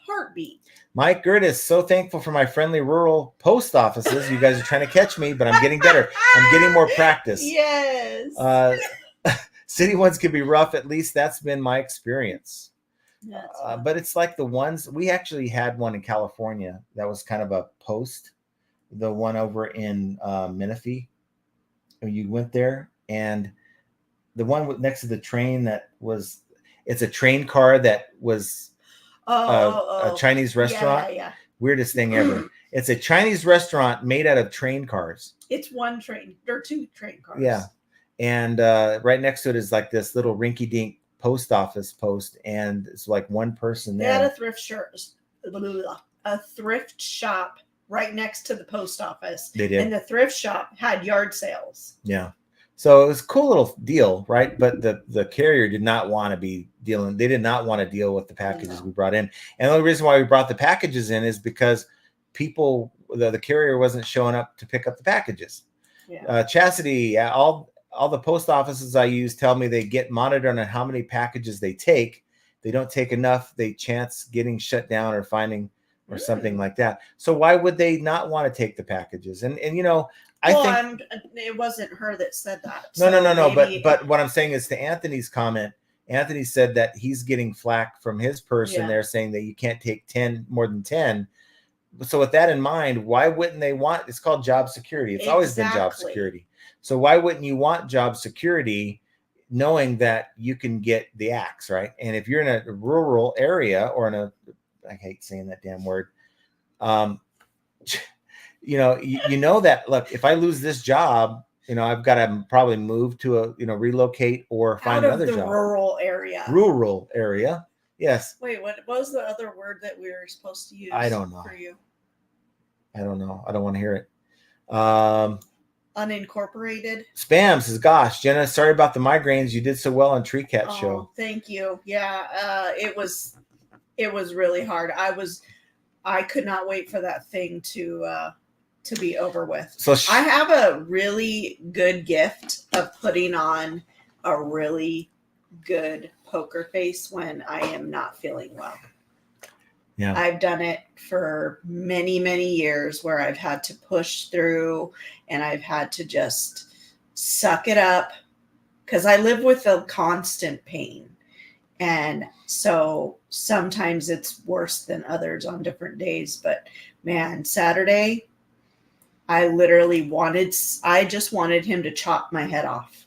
heartbeat. Mike Gertis, so thankful for my friendly rural post offices. You guys are trying to catch me, but I'm getting better. I'm getting more practice. Yes. City ones can be rough. At least that's been my experience. But it's like the ones, we actually had one in California that was kind of a post, the one over in Menifee. You went there, and the one next to the train it's a train car that was a Chinese restaurant. Yeah. Weirdest thing ever. It's a Chinese restaurant made out of train cars. It's one train. There are two train cars. Yeah. And right next to it is like this little rinky-dink post office post, and it's like one person there. They had a thrift shop right next to the post office. They did. And the thrift shop had yard sales. Yeah. So it was a cool little deal, right? But the carrier did not want to be dealing. They did not want to deal with the packages we brought in. And the only reason why we brought the packages in is because the carrier wasn't showing up to pick up the packages. Yeah. Chastity, all the post offices I use tell me they get monitored on how many packages they take. They don't take enough, they chance getting shut down or finding or something like that. So why would they not want to take the packages? And I think it wasn't her that said that. No. But what I'm saying is, to Anthony's comment, Anthony said that he's getting flack from his person there saying that you can't take more than 10. so with that in mind, why wouldn't they want, it's called job security. It's always been job Exactly. security. So why wouldn't you want job security knowing that you can get the axe, right? And if you're in a rural area or in a, I hate saying that damn word, you know that, look, if I lose this job, I've got to probably move to a, relocate or find Out of another the job. rural area. Rural area. Yes. Wait, what was the other word that we were supposed to use? I don't know. For you. I don't know. I don't want to hear it. Unincorporated. Spam says, gosh, Jenna, sorry about the migraines. You did so well on TreeCat show. Thank you. Yeah, it was really hard. I could not wait for that thing to be over with. So I have a really good gift of putting on a really good poker face when I am not feeling well. Yeah. I've done it for many, many years where I've had to push through and I've had to just suck it up because I live with a constant pain. And so sometimes it's worse than others on different days. But man, Saturday, I just wanted him to chop my head off.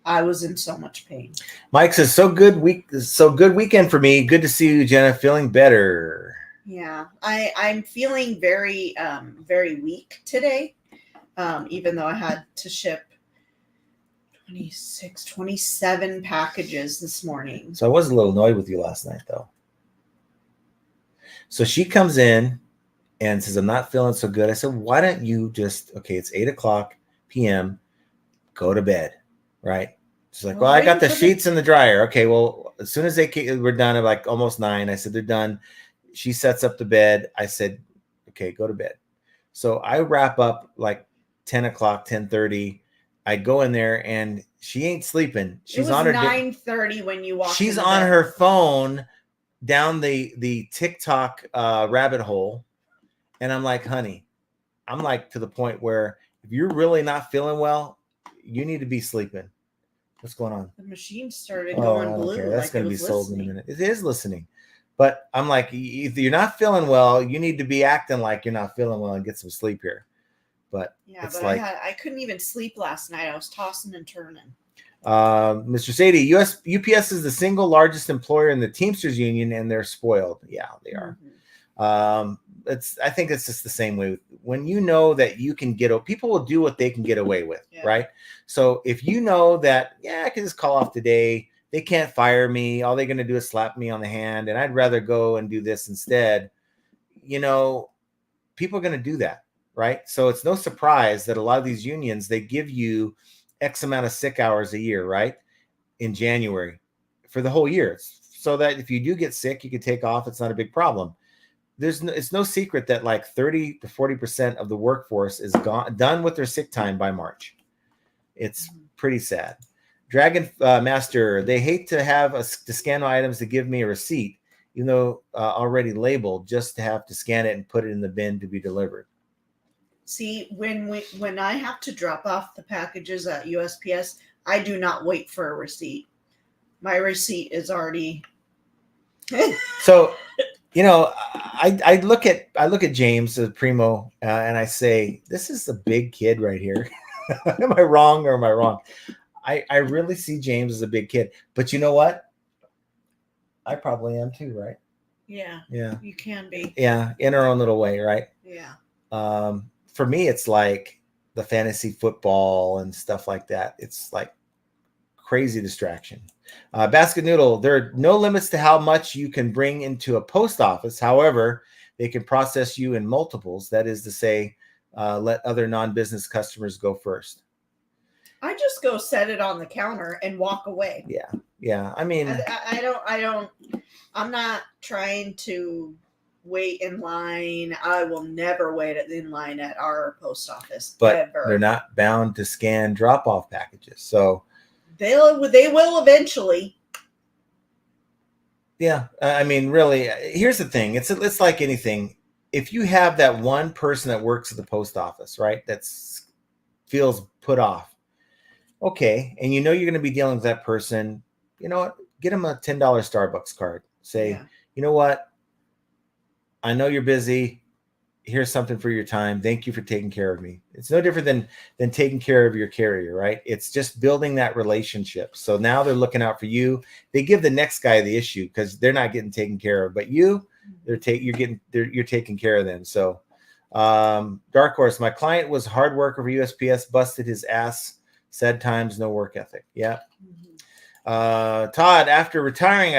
I was in so much pain. Mike says, so good weekend for me. Good to see you, Jenna. Feeling better. Yeah, I'm feeling very, very weak today. Even though I had to ship 27 packages this morning. So I was a little annoyed with you last night, though. So she comes in and says, I'm not feeling so good. I said, why don't you just, okay, it's 8:00 p.m. Go to bed, right? She's like, well, I got the sheets in the dryer. Okay, well, as soon as we're done at like almost 9, I said, they're done. She sets up the bed. I said, okay, go to bed. So I wrap up like 10 o'clock, 10:30. I go in there and she ain't sleeping. She's on her 9:30 when you walked. She's on her phone down the TikTok rabbit hole. And I'm like, honey, I'm like to the point where if you're really not feeling well, you need to be sleeping. What's going on? The machine started going blue. Okay. That's going to be sold in a minute. It is listening. But I'm like, if you're not feeling well, you need to be acting like you're not feeling well and get some sleep here. But yeah, but like, I couldn't even sleep last night. I was tossing and turning. Mr. Sadie, UPS is the single largest employer in the Teamsters Union, and they're spoiled. Yeah, they are. Mm-hmm. I think it's just the same way. When you know that you can people will do what they can get away with, right? So if you know that, I can just call off today, they can't fire me, all they're going to do is slap me on the hand, and I'd rather go and do this instead, people are going to do that, right? So it's no surprise that a lot of these unions, they give you X amount of sick hours a year, right? In January for the whole year. So that if you do get sick, you can take off. It's not a big problem. It's no secret that like 30 to 40% of the workforce is done with their sick time by March. It's pretty sad. Dragon Master, they hate to have to scan items to give me a receipt, even though already labeled, just to have to scan it and put it in the bin to be delivered. See, when I have to drop off the packages at USPS, I do not wait for a receipt. My receipt is already. So, I look at James as Primo, and I say, this is a big kid right here. Am I wrong or am I wrong? I really see James as a big kid, but you know what? I probably am too, right? Yeah. Yeah. You can be. Yeah, in our own little way, right? Yeah. For me, it's like the fantasy football and stuff like that. It's like crazy distraction. Basket Noodle, there are no limits to how much you can bring into a post office. However, they can process you in multiples. That is to say, let other non-business customers go first. I just go set it on the counter and walk away. Yeah. I mean, I'm not trying to wait in line. I will never wait in line at our post office. But ever. They're not bound to scan drop-off packages. So they will eventually. Yeah. I mean, really, here's the thing. It's like anything. If you have that one person that works at the post office, right, that feels put off, okay, and you're going to be dealing with that person, you know what? Get them a $10 Starbucks card. Say, you know what? I know you're busy. here's something for your time. Thank you for taking care of me. It's no different than taking care of your carrier, right? It's just building that relationship. So now they're looking out for you. They give the next guy the issue because they're not getting taken care of, but you're taking care of them. So Dark Horse, my client was a hard worker for USPS, busted his ass, sad times, no work ethic. Yeah. Todd, after retiring,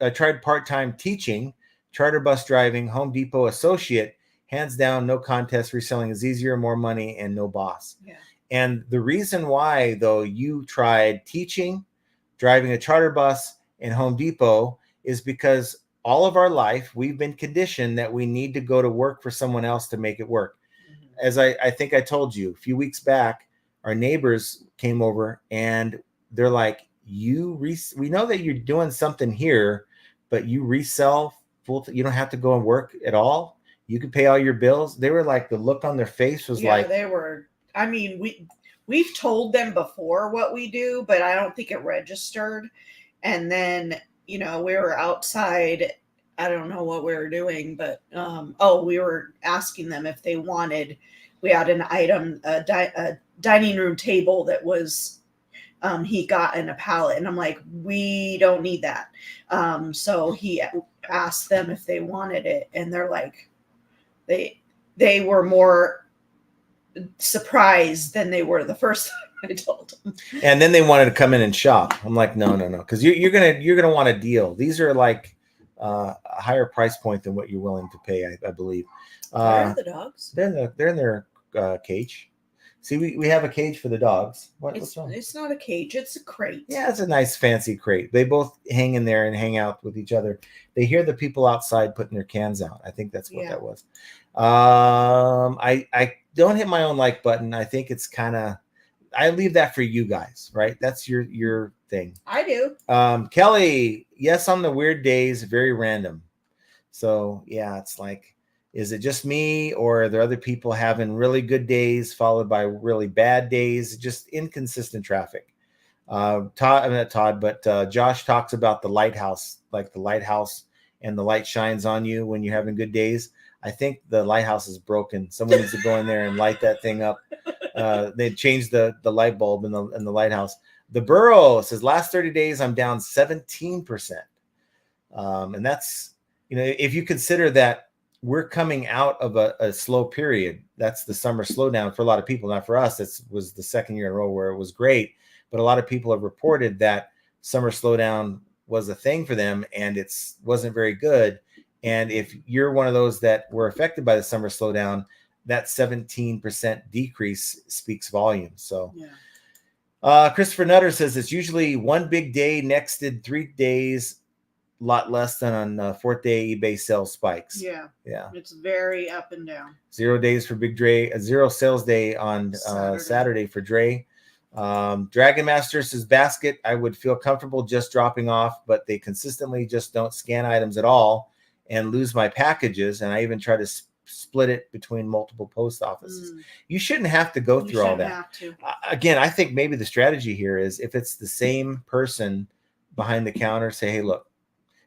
I tried part-time teaching, charter bus driving, Home Depot associate. Hands down, no contest. Reselling is easier, more money, and no boss. Yeah. And the reason why, though, you tried teaching, driving a charter bus, and Home Depot is because all of our life we've been conditioned that we need to go to work for someone else to make it work. As I think I told you a few weeks back, our neighbors came over and they're like, we know that you're doing something here, but you resell you don't have to go and work at all. You can pay all your bills. They were like, the look on their face was like, they were. I mean, we've told them before what we do, but I don't think it registered. And then, we were outside. I don't know what we were doing, but we were asking them if they wanted. We had an item, a dining room table that was he got in a pallet, and I'm like, we don't need that. So he asked them if they wanted it, and they're like, they were more surprised than they were the first time I told them. And then they wanted to come in and shop. I'm like, no, because you're gonna want a deal. These are like a higher price point than what you're willing to pay, I believe. Where are the dogs? They're in their cage. See, we have a cage for the dogs. What's wrong? It's not a cage. It's a crate. Yeah, it's a nice fancy crate. They both hang in there and hang out with each other. They hear the people outside putting their cans out. I think that's what that was. I don't hit my own like button. I think it's kind of, I leave that for you guys, right? That's your thing. I do. Kelly, yes, on the weird days, very random. So yeah, it's like, is it just me, or are there other people having really good days followed by really bad days? Just inconsistent traffic. Josh talks about the lighthouse, like the lighthouse and the light shines on you when you're having good days. I think the lighthouse is broken. Someone needs to go in there and light that thing up. They changed the light bulb in the lighthouse. The Burrow says last 30 days, I'm down 17%. And that's, if you consider that we're coming out of a slow period, that's the summer slowdown for a lot of people. Not for us. It was the second year in a row where it was great, but a lot of people have reported that summer slowdown was a thing for them and it wasn't very good. And if you're one of those that were affected by the summer slowdown, that 17% decrease speaks volumes. So Christopher Nutter says it's usually one big day, nexted 3 days, a lot less than on fourth day eBay sales spikes. Yeah. It's very up and down. 0 days for Big Dre, a 0 sales day on Saturday for Dre. Dragon Master says basket, I would feel comfortable just dropping off, but they consistently just don't scan items at all and lose my packages. And I even try to split it between multiple post offices. You shouldn't have to go through all that. Again, I think maybe the strategy here is if it's the same person behind the counter, say, hey, look,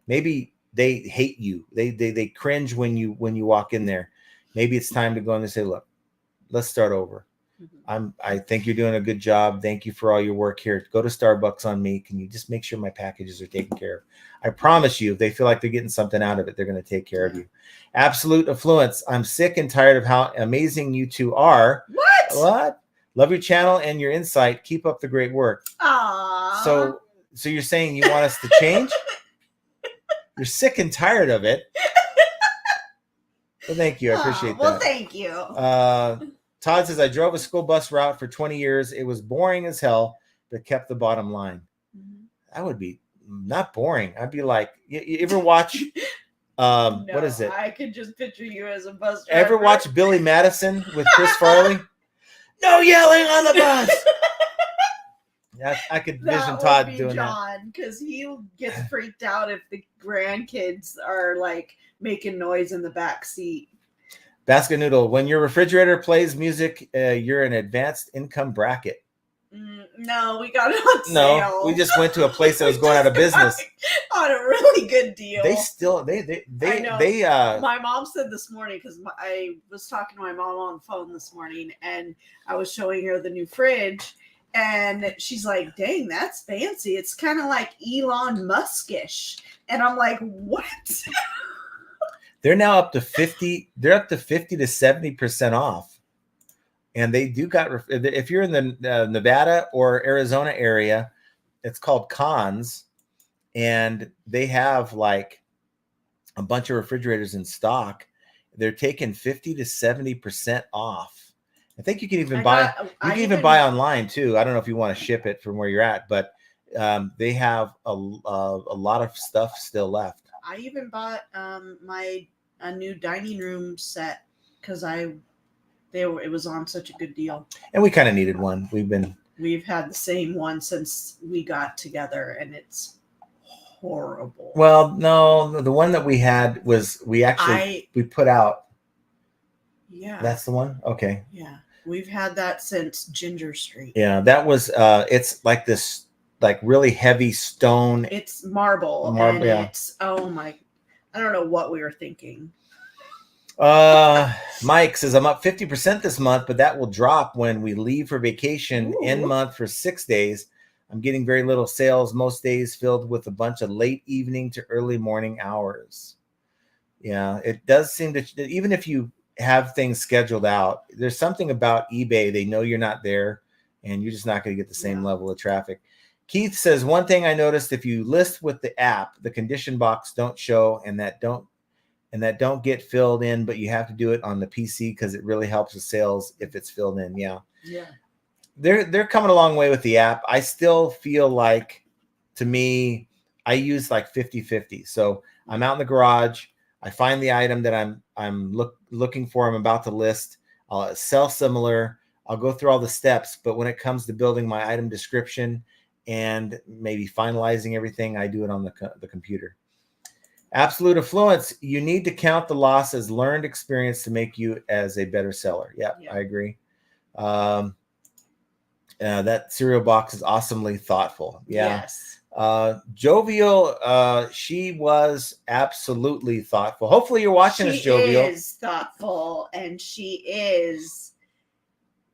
maybe they hate you. They cringe when you walk in there. Maybe it's time to go in and say, look, let's start over. I think you're doing a good job. Thank you for all your work here. Go to Starbucks on me. Can you just make sure my packages are taken care of? I promise you, if they feel like they're getting something out of it, they're going to take care of you. Absolute affluence. I'm sick and tired of how amazing you two are. What? Love your channel and your insight. Keep up the great work. Aww. So you're saying you want us to change? You're sick and tired of it. Well, thank you. I appreciate that. Well, thank you. Todd says, I drove a school bus route for 20 years. It was boring as hell, but kept the bottom line. That would be not boring. I'd be like, you ever watch, No, what is it? I could just picture you as a bus driver. Ever watch Billy Madison with Chris Farley? No yelling on the bus. I could vision Todd doing John, because he gets freaked out if the grandkids are like making noise in the back seat. Basket Noodle, when your refrigerator plays music, you're an advanced income bracket. No, we got it on No, sale. we just went to a place that was going out of business. On a really good deal. They still I know. they My mom said this morning, because I was talking to my mom on the phone this morning, and I was showing her the new fridge, and she's like, "Dang, that's fancy. It's kind of like Elon Musk-ish." And I'm like, "What?" they're now up to 50. They're up to 50 to 70% off. And they do got, if you're in the Nevada or Arizona area, it's called Cons, and they have like a bunch of refrigerators in stock. They're taking 50 to 70% off. I think you can even buy online too. I don't know if you want to ship it from where you're at, but they have a lot of stuff still left. I even bought a new dining room set because it was on such a good deal. And we kind of needed one. We've had the same one since we got together, and it's horrible. Well, no, the one that we had was we put out. Yeah. That's the one? Okay. Yeah. We've had that since Ginger Street. Yeah, that was it's like this like really heavy stone. It's marble and yeah. It's I don't know what we were thinking. Mike says, I'm up 50% this month, but that will drop when we leave for vacation. End month for 6 days. I'm getting very little sales, most days filled with a bunch of late evening to early morning hours. Yeah, it does seem that even if you have things scheduled out, there's something about eBay. They know you're not there, and you're just not going to get the same level of traffic. Keith says, one thing I noticed, if you list with the app, the condition box don't show and that don't get filled in, but you have to do it on the PC because it really helps with sales if it's filled in. Yeah. They're coming a long way with the app. I still feel like, to me, I use like 50-50. So I'm out in the garage. I find the item that I'm looking for. I'm about to list. I'll sell similar. I'll go through all the steps. But when it comes to building my item description and maybe finalizing everything, I do it on the computer. Absolute affluence. You need to count the loss as learned experience to make you as a better seller. Yeah. I agree. That cereal box is awesomely thoughtful. Yeah. Yes. Jovial. She was absolutely thoughtful. Hopefully you're watching this, Jovial. She is thoughtful, and she is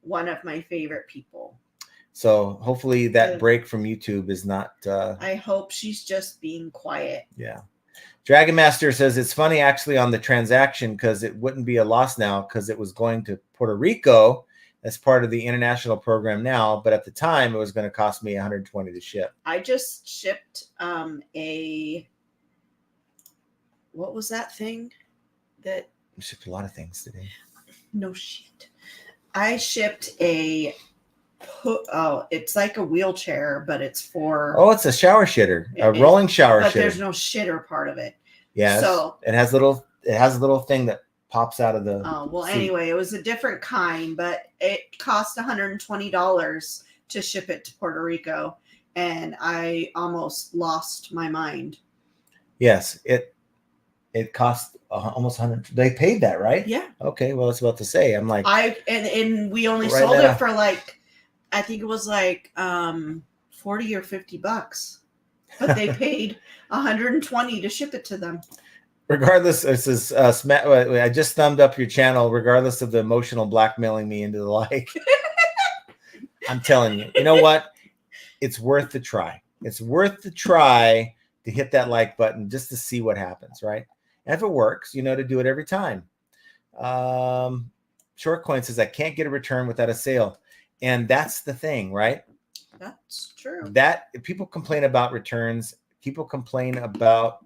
one of my favorite people. So hopefully that break from YouTube is not. I hope she's just being quiet. Yeah. Dragon Master says it's funny actually on the transaction because it wouldn't be a loss now because it was going to Puerto Rico as part of the international program now, but at the time it was going to cost me $120 to ship. I just shipped what was that thing that we shipped a lot of things today. No shit. I shipped it's like a wheelchair, but it's for it's a shower shitter, a rolling shower shitter. But there's no shitter part of it. Yeah. So it has a little thing that pops out of the seat. Anyway, it was a different kind, but it cost $120 to ship it to Puerto Rico, and I almost lost my mind. Yes, it cost almost 100. They paid that, right? Yeah. Okay, well, I was about to say, I'm like, and we only sold it for like, I think it was like $40 or $50, but they paid $120 to ship it to them. Regardless, this is I just thumbed up your channel. Regardless of the emotional blackmailing me into the like, I'm telling you, you know what? It's worth the try. It's worth the try to hit that like button just to see what happens, right? And if it works, you know to do it every time. Short Coin says I can't get a return without a sale, and that's the thing, right? That's true. That people complain about returns. People complain about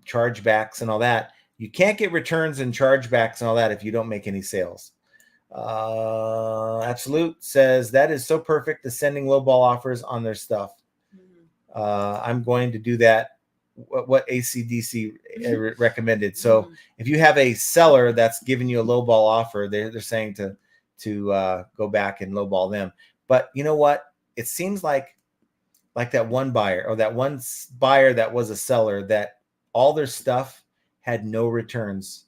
chargebacks and all that. You can't get returns and chargebacks and all that if you don't make any sales. Absolute says that is so perfect, the sending lowball offers on their stuff. I'm going to do that, what ACDC recommended. So if you have a seller that's giving you a lowball offer, they're saying to go back and lowball them. But you know what? It seems like that one buyer or that one buyer that was a seller that all their stuff had no returns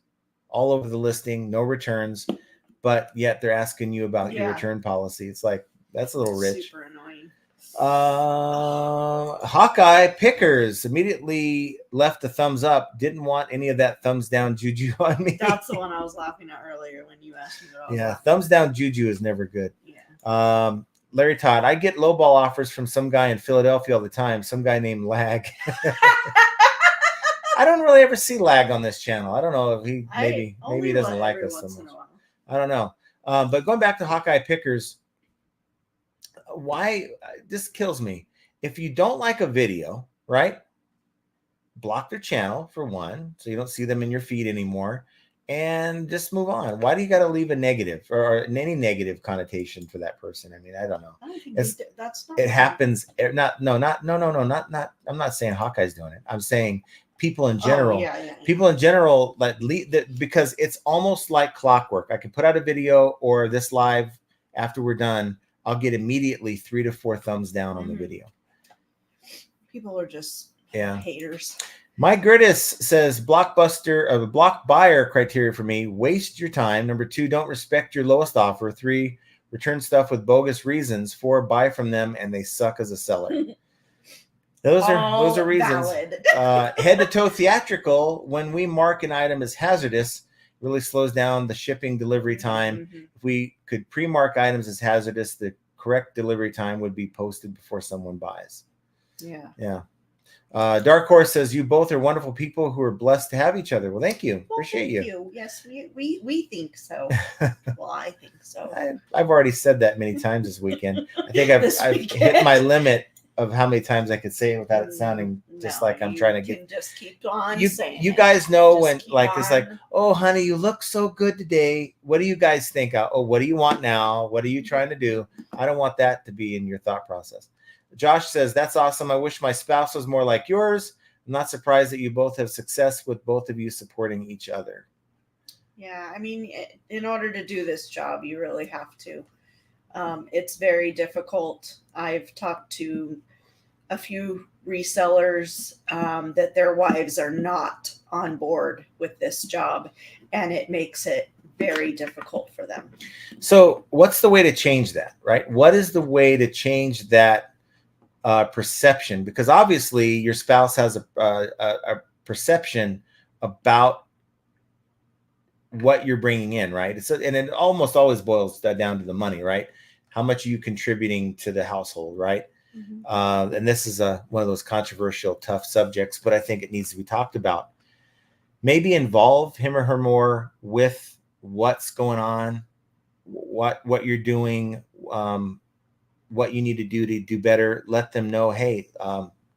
all over the listing, no returns. but yet they're asking you about your Yeah. return policy. It's like, that's a little rich. Super annoying. Hawkeye Pickers immediately left the thumbs up. Didn't want any of that thumbs down juju on me. That's the one I was laughing at earlier when you asked me that. Yeah, thumbs down juju is never good. Yeah. Larry Todd, I get lowball offers from some guy in Philadelphia all the time. Some guy named Lag. I don't really ever see Lag on this channel. I don't know if he maybe he doesn't like us so much. I don't know. But going back to Hawkeye Pickers, why this kills me. If you don't like a video, right? Block their channel for one, so you don't see them in your feed anymore, and just move on. Why do you got to leave a negative or any negative connotation for that person? I mean, I don't know. I don't think that's not. It happens. Not. I'm not saying Hawkeye's doing it. I'm saying people in general. People in general, like because it's almost like clockwork. I can put out a video or this live after we're done. I'll get immediately 3 to 4 thumbs down on the video. People are just haters. Mike Gertis says block buyer criteria for me: waste your time. Number 2, don't respect your lowest offer. 3, return stuff with bogus reasons. 4, buy from them and they suck as a seller. Those are reasons. Head to toe theatrical. When we mark an item as hazardous, really slows down the shipping delivery time. If we could pre-mark items as hazardous, the correct delivery time would be posted before someone buys. Yeah. Dark Horse says, you both are wonderful people who are blessed to have each other. Well, thank you. Appreciate you. Yes, we think so. Well, I think so. I've already said that many times this weekend. I think I've hit my limit of how many times I could say it without it sounding just like I'm trying to get. Just keep on saying. You guys know when it's like, oh, honey, you look so good today. What do you guys think? Oh, what do you want now? What are you trying to do? I don't want that to be in your thought process. Josh says, that's awesome. I wish my spouse was more like yours. I'm not surprised that you both have success with both of you supporting each other. Yeah, I mean, in order to do this job, you really have to. It's very difficult. I've talked to a few resellers that their wives are not on board with this job, and it makes it very difficult for them. So what's the way to change that, right? What is the way to change that perception? Because obviously your spouse has a perception about what you're bringing in, right? And it almost always boils down to the money, right? How much are you contributing to the household, right? And this is one of those controversial, tough subjects, but I think it needs to be talked about. Maybe involve him or her more with what's going on, what you're doing, what you need to do better. Let them know, hey,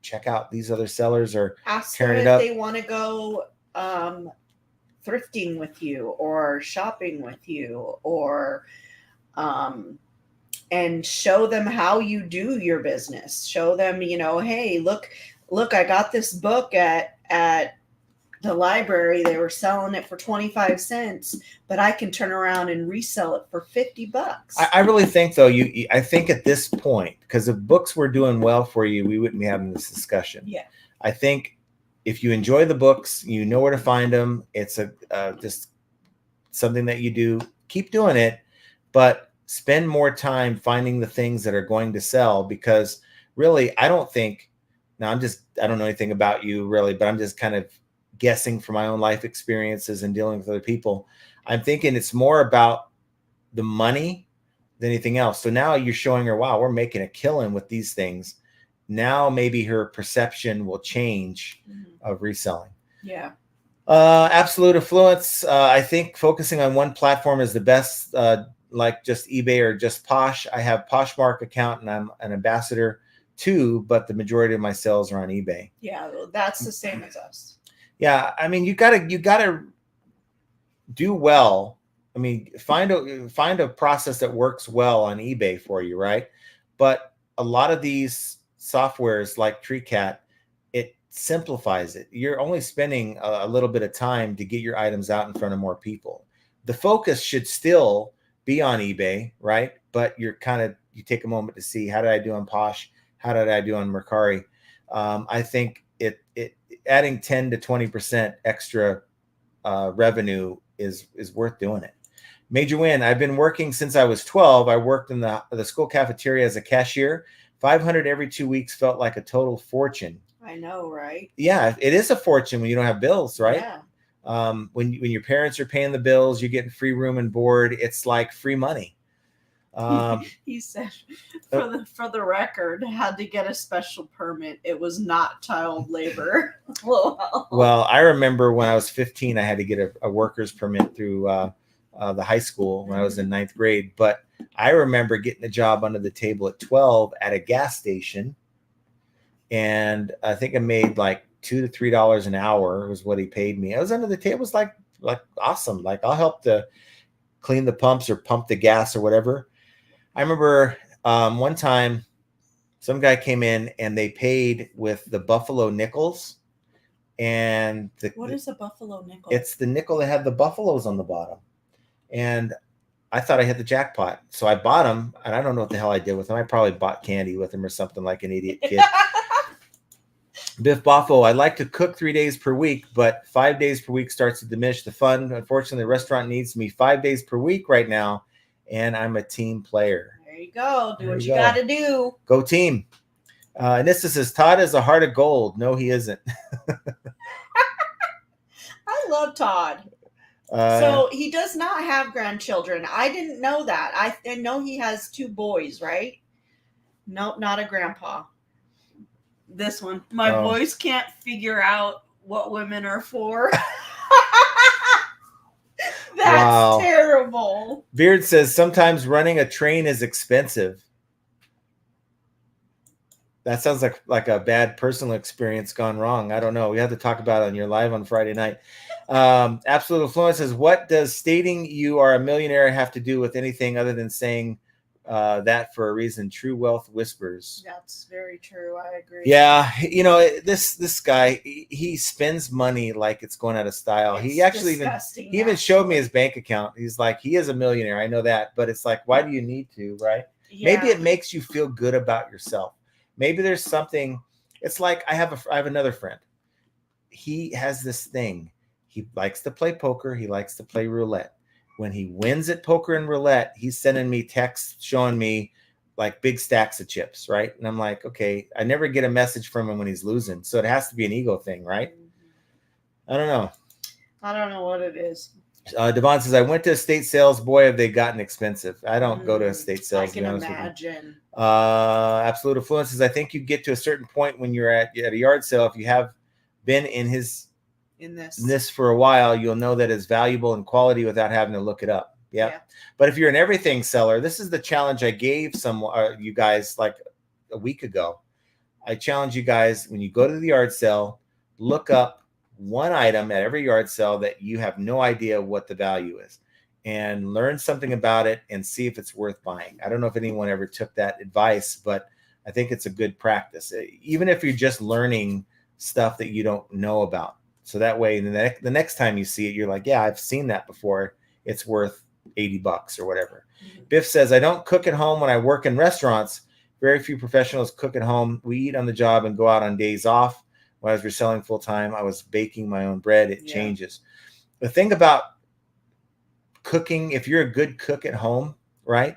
check out these other sellers or tearing it up. They want to go thrifting with you or shopping with you, or and show them how you do your business. Show them, hey, look, I got this book at the library. They were selling it for 25 cents, but I can turn around and resell it for $50. I really think, though, I think at this point, because if books were doing well for you, we wouldn't be having this discussion. Yeah. I think if you enjoy the books, you know where to find them. It's just something that you do. Keep doing it, but spend more time finding the things that are going to sell, because really, I don't know anything about you really, but I'm just kind of guessing from my own life experiences and dealing with other people. I'm thinking it's more about the money than anything else. So now you're showing her, wow, we're making a killing with these things. Now maybe her perception will change of reselling. Yeah. Absolute affluence. I think focusing on one platform is the best, like just eBay or just Posh. I have Poshmark account and I'm an ambassador too, but the majority of my sales are on eBay. Yeah, that's the same as us. Yeah, I mean, you gotta do well. I mean, find a process that works well on eBay for you, right? But a lot of these softwares like TreeCat, it simplifies it. You're only spending a little bit of time to get your items out in front of more people. The focus should still be on eBay, right? But you take a moment to see, how did I do on Posh? How did I do on Mercari? I think it adding 10 to 20% extra revenue is worth doing it. Major win. I've been working since I was 12. I worked in the school cafeteria as a cashier. 500 every 2 weeks felt like a total fortune. I know, right? Yeah, it is a fortune when you don't have bills, right? Yeah. When your parents are paying the bills, you're getting free room and board. It's like free money. He said, for the record, had to get a special permit. It was not child labor. Well, I remember when I was 15, I had to get a worker's permit through the high school when I was in 9th grade. But I remember getting a job under the table at 12 at a gas station, and I think I made like $2 to $3 an hour was what he paid me. I was under the table. It was like awesome. Like, I'll help to clean the pumps or pump the gas or whatever. I remember one time some guy came in and they paid with the Buffalo nickels. And what is a Buffalo nickel? It's the nickel that had the buffaloes on the bottom. And I thought I hit the jackpot. So I bought them, and I don't know what the hell I did with them. I probably bought candy with them or something like an idiot kid. Biff Boffo, I like to cook 3 days per week, but 5 days per week starts to diminish the fun. Unfortunately, the restaurant needs me 5 days per week right now, and I'm a team player. There you go. Do what you got to do. Go team. Nissa says, Todd is a heart of gold. No, he isn't. I love Todd. So he does not have grandchildren. I didn't know that. I know he has 2 boys, right? Nope, not a grandpa. This one. My boys can't figure out what women are for. That's terrible. Beard says, sometimes running a train is expensive. That sounds like a bad personal experience gone wrong. I don't know. We have to talk about it on your live on Friday night. Absolute Affluence says, what does stating you are a millionaire have to do with anything other than saying that for a reason? True wealth whispers. That's very true. I agree. Yeah. You know, this guy, he spends money like it's going out of style. It's he actually even showed me his bank account. He's like, he is a millionaire. I know that. But it's like, why do you need to, right? Yeah. Maybe it makes you feel good about yourself. Maybe there's something. It's like I have another friend. He has this thing. He likes to play poker. He likes to play roulette. When he wins at poker and roulette, he's sending me texts showing me like big stacks of chips, right? And I'm like, okay, I never get a message from him when he's losing. So it has to be an ego thing, right? I don't know. I don't know what it is. Devon says, I went to estate sales. Boy, have they gotten expensive. I don't go to estate sales. I can imagine. Absolute Affluence says, I think you get to a certain point when you're at a yard sale. If you have been in this for a while, you'll know that it's valuable and quality without having to look it up. Yeah. But if you're an everything seller, this is the challenge I gave you guys like a week ago. I challenge you guys, when you go to the yard sale, look up one item at every yard sale that you have no idea what the value is, and learn something about it and see if it's worth buying. I don't know if anyone ever took that advice, but I think it's a good practice, even if you're just learning stuff that you don't know about. So that way, the next time you see it, you're like, yeah, I've seen that before. It's worth $80 or whatever. Mm-hmm. Biff says, I don't cook at home when I work in restaurants. Very few professionals cook at home. We eat on the job and go out on days off. When I was reselling full time, I was baking my own bread. It changes. The thing about cooking, if you're a good cook at home, right?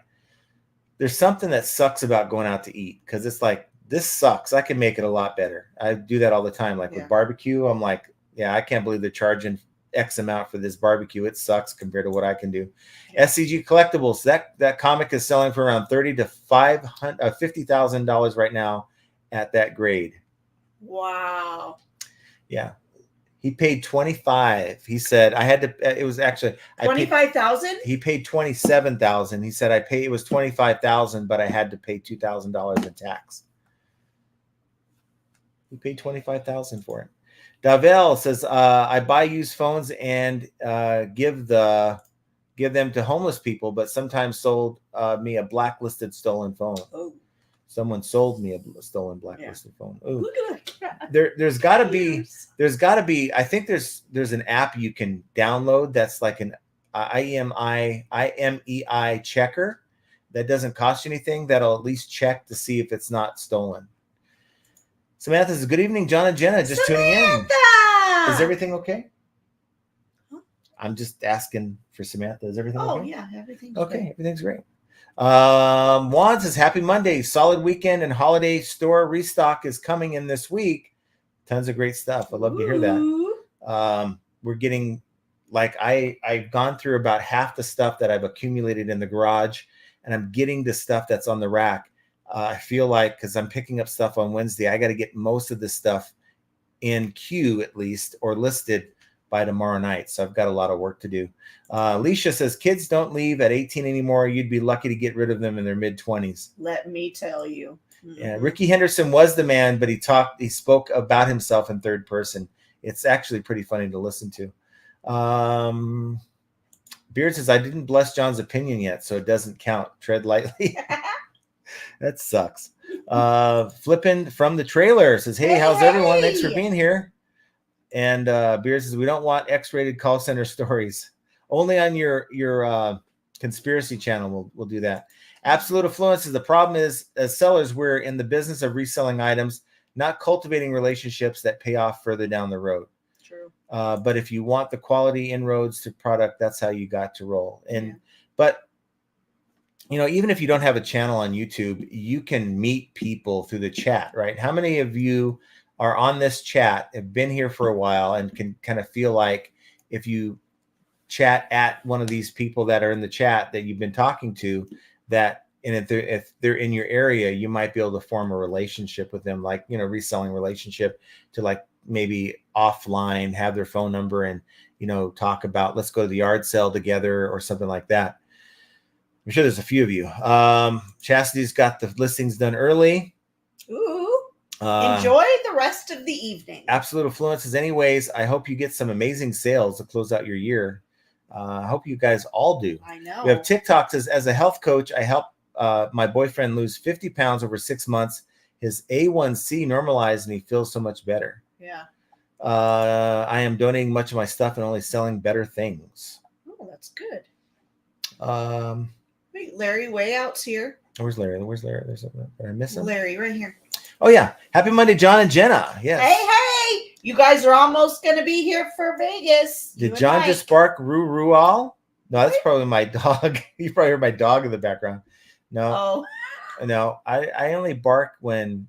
There's something that sucks about going out to eat, because it's like, this sucks. I can make it a lot better. I do that all the time. Like with barbecue, I'm like, yeah, I can't believe they're charging X amount for this barbecue. It sucks compared to what I can do. SCG Collectibles, that comic is selling for around $30,000 to $50,000 right now at that grade. Wow. Yeah. He paid 25. He said I had to, it was actually 25,000. He paid 27,000. He said it was 25,000, but I had to pay $2,000 in tax. He paid 25,000 for it. Davel says, I buy used phones and give them to homeless people, but sometimes sold me a blacklisted stolen phone. Oh. Someone sold me a stolen blacklisted phone. Ooh. Look at that cat. There's got to be. I think there's an app you can download that's like an IMEI checker that doesn't cost you anything. That'll at least check to see if it's not stolen. Samantha says, good evening, John and Jenna. Just tuning in. Is everything okay? I'm just asking for Samantha. Is everything Oh okay? yeah, everything's Okay, good. everything's great. Juan says, happy Monday, solid weekend, and holiday store restock is coming in this week. Tons of great stuff. I'd love to hear that. We're getting, like, I've gone through about half the stuff that I've accumulated in the garage, and I'm getting the stuff that's on the rack. I feel like, because I'm picking up stuff on Wednesday, I got to get most of this stuff in queue at least, or listed by tomorrow night. So I've got a lot of work to do. Alicia says, kids don't leave at 18 anymore. You'd be lucky to get rid of them in their mid-20s. Let me tell you. Yeah, Ricky Henderson was the man, but he spoke about himself in third person. It's actually pretty funny to listen to. Beard says, I didn't bless John's opinion yet, so it doesn't count. Tread lightly. That sucks. Flippin' from the trailer says, hey, how's everyone? Thanks for being here. And Beard says, we don't want X-rated call center stories. Only on your conspiracy channel we'll do that. Absolute affluence is the problem is, as sellers, we're in the business of reselling items, not cultivating relationships that pay off further down the road. True. But if you want the quality inroads to product, that's how you got to roll. And Yeah. But you know, even if you don't have a channel on YouTube, you can meet people through the chat, right? How many of you are on this chat, have been here for a while, and can kind of feel like if you chat at one of these people that are in the chat that you've been talking to, that, and if they're in your area, you might be able to form a relationship with them, like, you know, reselling relationship, to like maybe offline have their phone number and, you know, talk about, let's go to the yard sale together or something like that. I'm sure there's a few of you. Chastity's got the listings done early. Ooh. Enjoy the rest of the evening. Absolute affluences. Anyways, I hope you get some amazing sales to close out your year. I hope you guys all do. I know. We have TikTok says, as a health coach, I help my boyfriend lose 50 pounds over 6 months. His A1C normalized and he feels so much better. Yeah. I am donating much of my stuff and only selling better things. Oh, that's good. Wait, Larry Wayout's here. Where's Larry? Where's Larry? There's something. Did I miss him? Larry, right here. Oh yeah. Happy Monday, John and Jenna. Yes. Hey, you guys are almost going to be here for Vegas. Did John just bark roo roo all? No, that's probably my dog. You probably heard my dog in the background. No. Oh. No, I only bark when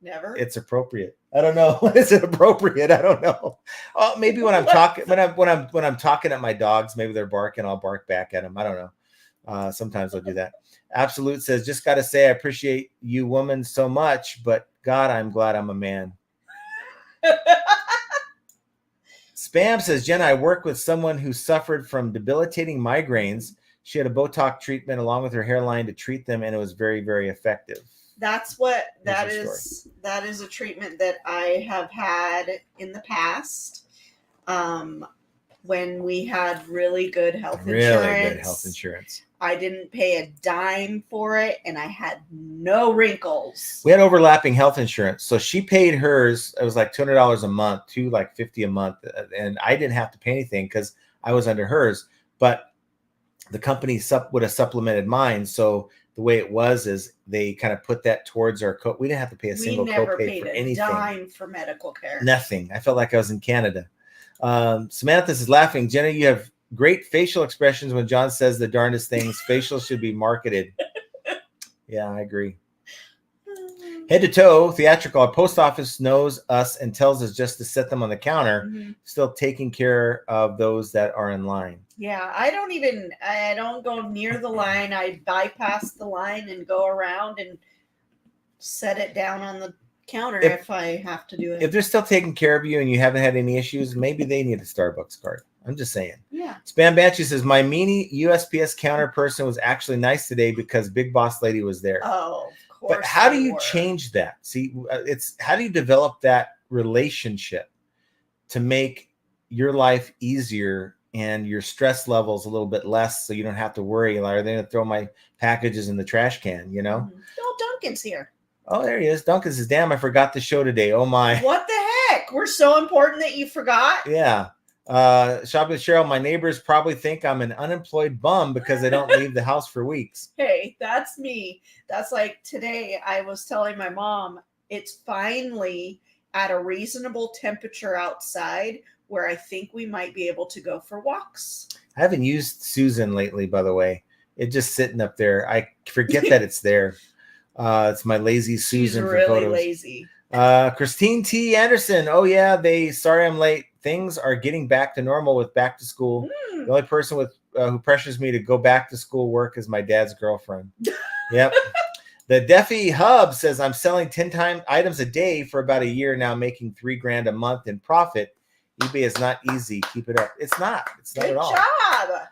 it's appropriate. I don't know. When is it appropriate? I don't know. Oh, maybe when I'm talking when I'm talking at my dogs, maybe they're barking, I'll bark back at them. I don't know. Sometimes I'll do that. Absolute says, just got to say, I appreciate you women so much, but God, I'm glad I'm a man. Spam says, Jenna, I work with someone who suffered from debilitating migraines. She had a Botox treatment along with her hairline to treat them, and it was very, very effective. That's what that is. That is a treatment that I have had in the past. When we had really good health insurance. I didn't pay a dime for it, and I had no wrinkles. We had overlapping health insurance. So she paid hers. It was like $200 a month, to like $50 a month. And I didn't have to pay anything because I was under hers. But the company would have supplemented mine. So the way it was is they kind of put that towards our we didn't have to pay a single copay for anything. We never paid a dime for medical care. Nothing. I felt like I was in Canada. Samantha is laughing. Jenna, you have great facial expressions when John says the darndest things. Facial should be marketed. Yeah, I agree. Head to toe, theatrical. Our post office knows us and tells us just to set them on the counter, still taking care of those that are in line. Yeah, I don't go near the line. I bypass the line and go around and set it down on the counter if I have to do it. If they're still taking care of you and you haven't had any issues, maybe they need a Starbucks card. I'm just saying. Yeah. Spam Banshee says, my meanie USPS counter person was actually nice today because Big Boss Lady was there. Oh, of course. But how do you change that? See, how do you develop that relationship to make your life easier and your stress levels a little bit less, so you don't have to worry, like, are they going to throw my packages in the trash can, you know? Oh, Duncan's here. Oh, there he is. Duncan says, damn, I forgot the show today. Oh, my. What the heck? We're so important that you forgot? Yeah. Shopping with Cheryl, my neighbors probably think I'm an unemployed bum because I don't leave the house for weeks. Hey, that's me. That's like today I was telling my mom, it's finally at a reasonable temperature outside where I think we might be able to go for walks. I haven't used Susan lately, by the way. It's just sitting up there. I forget that it's there. It's my lazy Susan. She's for really photos. lazy. Christine T. Anderson. Oh yeah, sorry I'm late. Things are getting back to normal with back to school. The only person who pressures me to go back to school work is my dad's girlfriend. Yep. The Defi Hub says I'm selling 10 items a day for about a year now, making $3,000 a month in profit. eBay is not easy. Keep it up. It's not. It's not Good at all. job.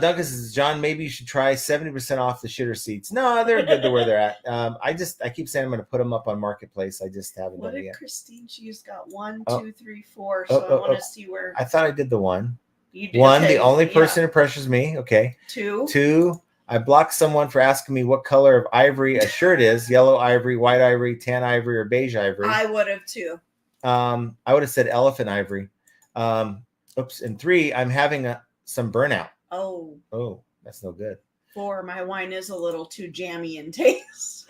Duncan says, John, maybe you should try 70% off the shitter seats. No, they're good to where they're at. I keep saying I'm going to put them up on Marketplace. I just haven't done it yet. Christine? She's got 1, Oh. 2, 3, 4. So I want to see where. I thought I did the one. You did. One, Okay, the only person who pressures me. Okay. 2. 2, I blocked someone for asking me what color of ivory a shirt is: yellow ivory, white ivory, tan ivory, or beige ivory. I would have too. I would have said elephant ivory. Oops. And 3, I'm having some burnout. Oh, that's no good. 4, my wine is a little too jammy in taste.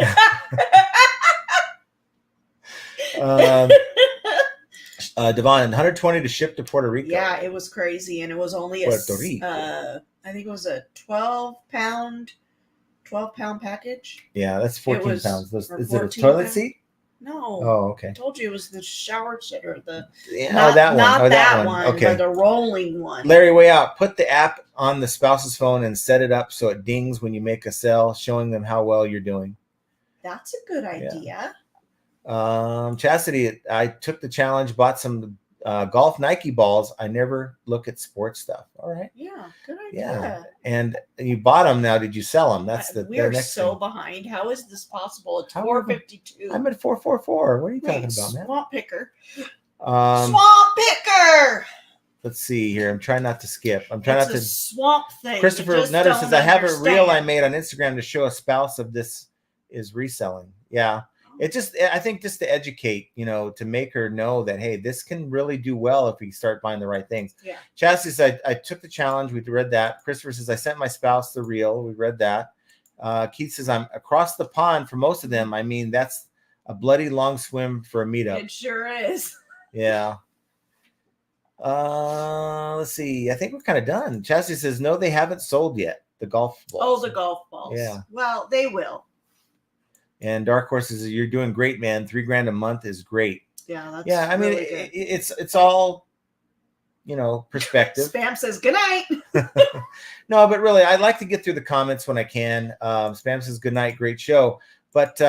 Devon, 120 to ship to Puerto Rico. Yeah, it was crazy, and it was only I think it was a 12-pound package. Yeah, that's 14 pounds. Is it a 14 toilet pounds? seat? No. Oh, okay. I told you it was the shower sitter. Not that one. Okay. But the rolling one. Larry, way out. Put the app on the spouse's phone and set it up so it dings when you make a sale, showing them how well you're doing. That's a good idea. Chastity, I took the challenge, bought some golf Nike balls. I never look at sports stuff. All right. Yeah, good idea. Yeah, and you bought them. Now, did you sell them? That's we are next so thing. behind. How is this possible? It's 452. I'm at 444. What are you talking about, man? Swamp picker. Swamp picker. Let's see here. I'm trying not to skip. I'm trying not to. Swamp thing. Christopher Nutter says I have a reel I made on Instagram to show a spouse of this is reselling. Yeah. It just, I think, just to educate, to make her know that, hey, this can really do well if we start buying the right things. Yeah. Chastity says, I took the challenge. We read that. Christopher says, I sent my spouse the reel. We read that. Keith says, I'm across the pond for most of them. I mean, that's a bloody long swim for a meetup. It sure is. Yeah. Let's see. I think we're kind of done. Chastity says, no, they haven't sold yet. The golf balls. Oh, the golf balls. Yeah. Well, they will. And Dark Horse says, you're doing great, man. $3,000 a month is great. Yeah, that's I mean, really it's all, perspective. Spam says good night. No, but really, I like to get through the comments when I can. Spam says good night, great show. But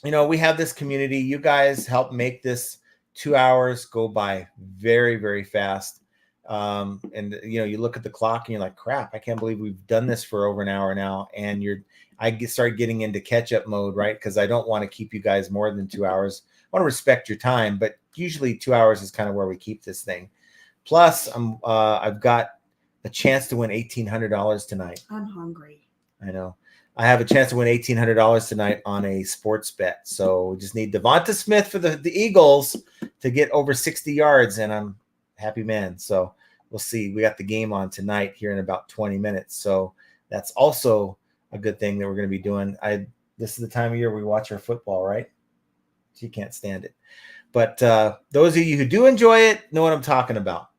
we have this community. You guys help make this 2 hours go by very, very fast. And you look at the clock and you're like, crap, I can't believe we've done this for over an hour now. And I start getting into catch-up mode, right? Because I don't want to keep you guys more than 2 hours. I want to respect your time, but usually 2 hours is kind of where we keep this thing. Plus, I've got a chance to win $1,800 tonight. I'm hungry. I know. I have a chance to win $1,800 tonight on a sports bet. So we just need Devonta Smith for the Eagles to get over 60 yards, and I'm a happy man. So we'll see. We got the game on tonight here in about 20 minutes. So that's also a good thing that we're going to be doing. This is the time of year we watch our football, right? You can't stand it. But those of you who do enjoy it know what I'm talking about.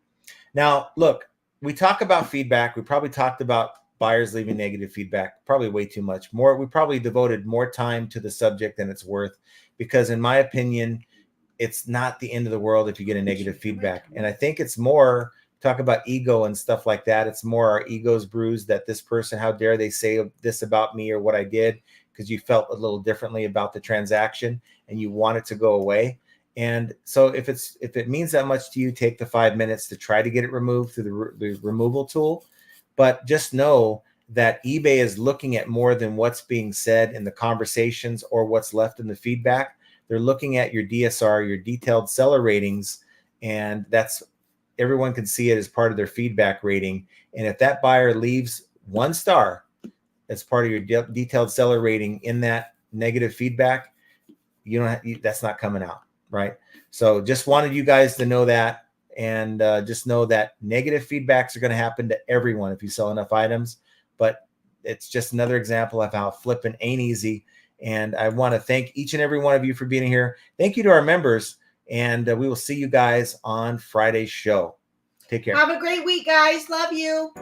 Now, look, we talk about feedback. We probably talked about buyers leaving negative feedback, probably way too much. We probably devoted more time to the subject than it's worth, because in my opinion, it's not the end of the world if you get a negative feedback. And I think it's more, talk about ego and stuff like that. It's more our egos bruised that this person, how dare they say this about me or what I did, because you felt a little differently about the transaction and you want it to go away. And so if it means that much to you, take the 5 minutes to try to get it removed through the removal tool. But just know that eBay is looking at more than what's being said in the conversations or what's left in the feedback. They're looking at your DSR, your detailed seller ratings, and everyone can see it as part of their feedback rating. And if that buyer leaves 1 star as part of your detailed seller rating in that negative feedback, that's not coming out, right? So just wanted you guys to know that. And just know that negative feedbacks are going to happen to everyone if you sell enough items. But it's just another example of how flipping ain't easy. And I want to thank each and every one of you for being here. Thank you to our members. And we will see you guys on Friday's show. Take care. Have a great week, guys. Love you.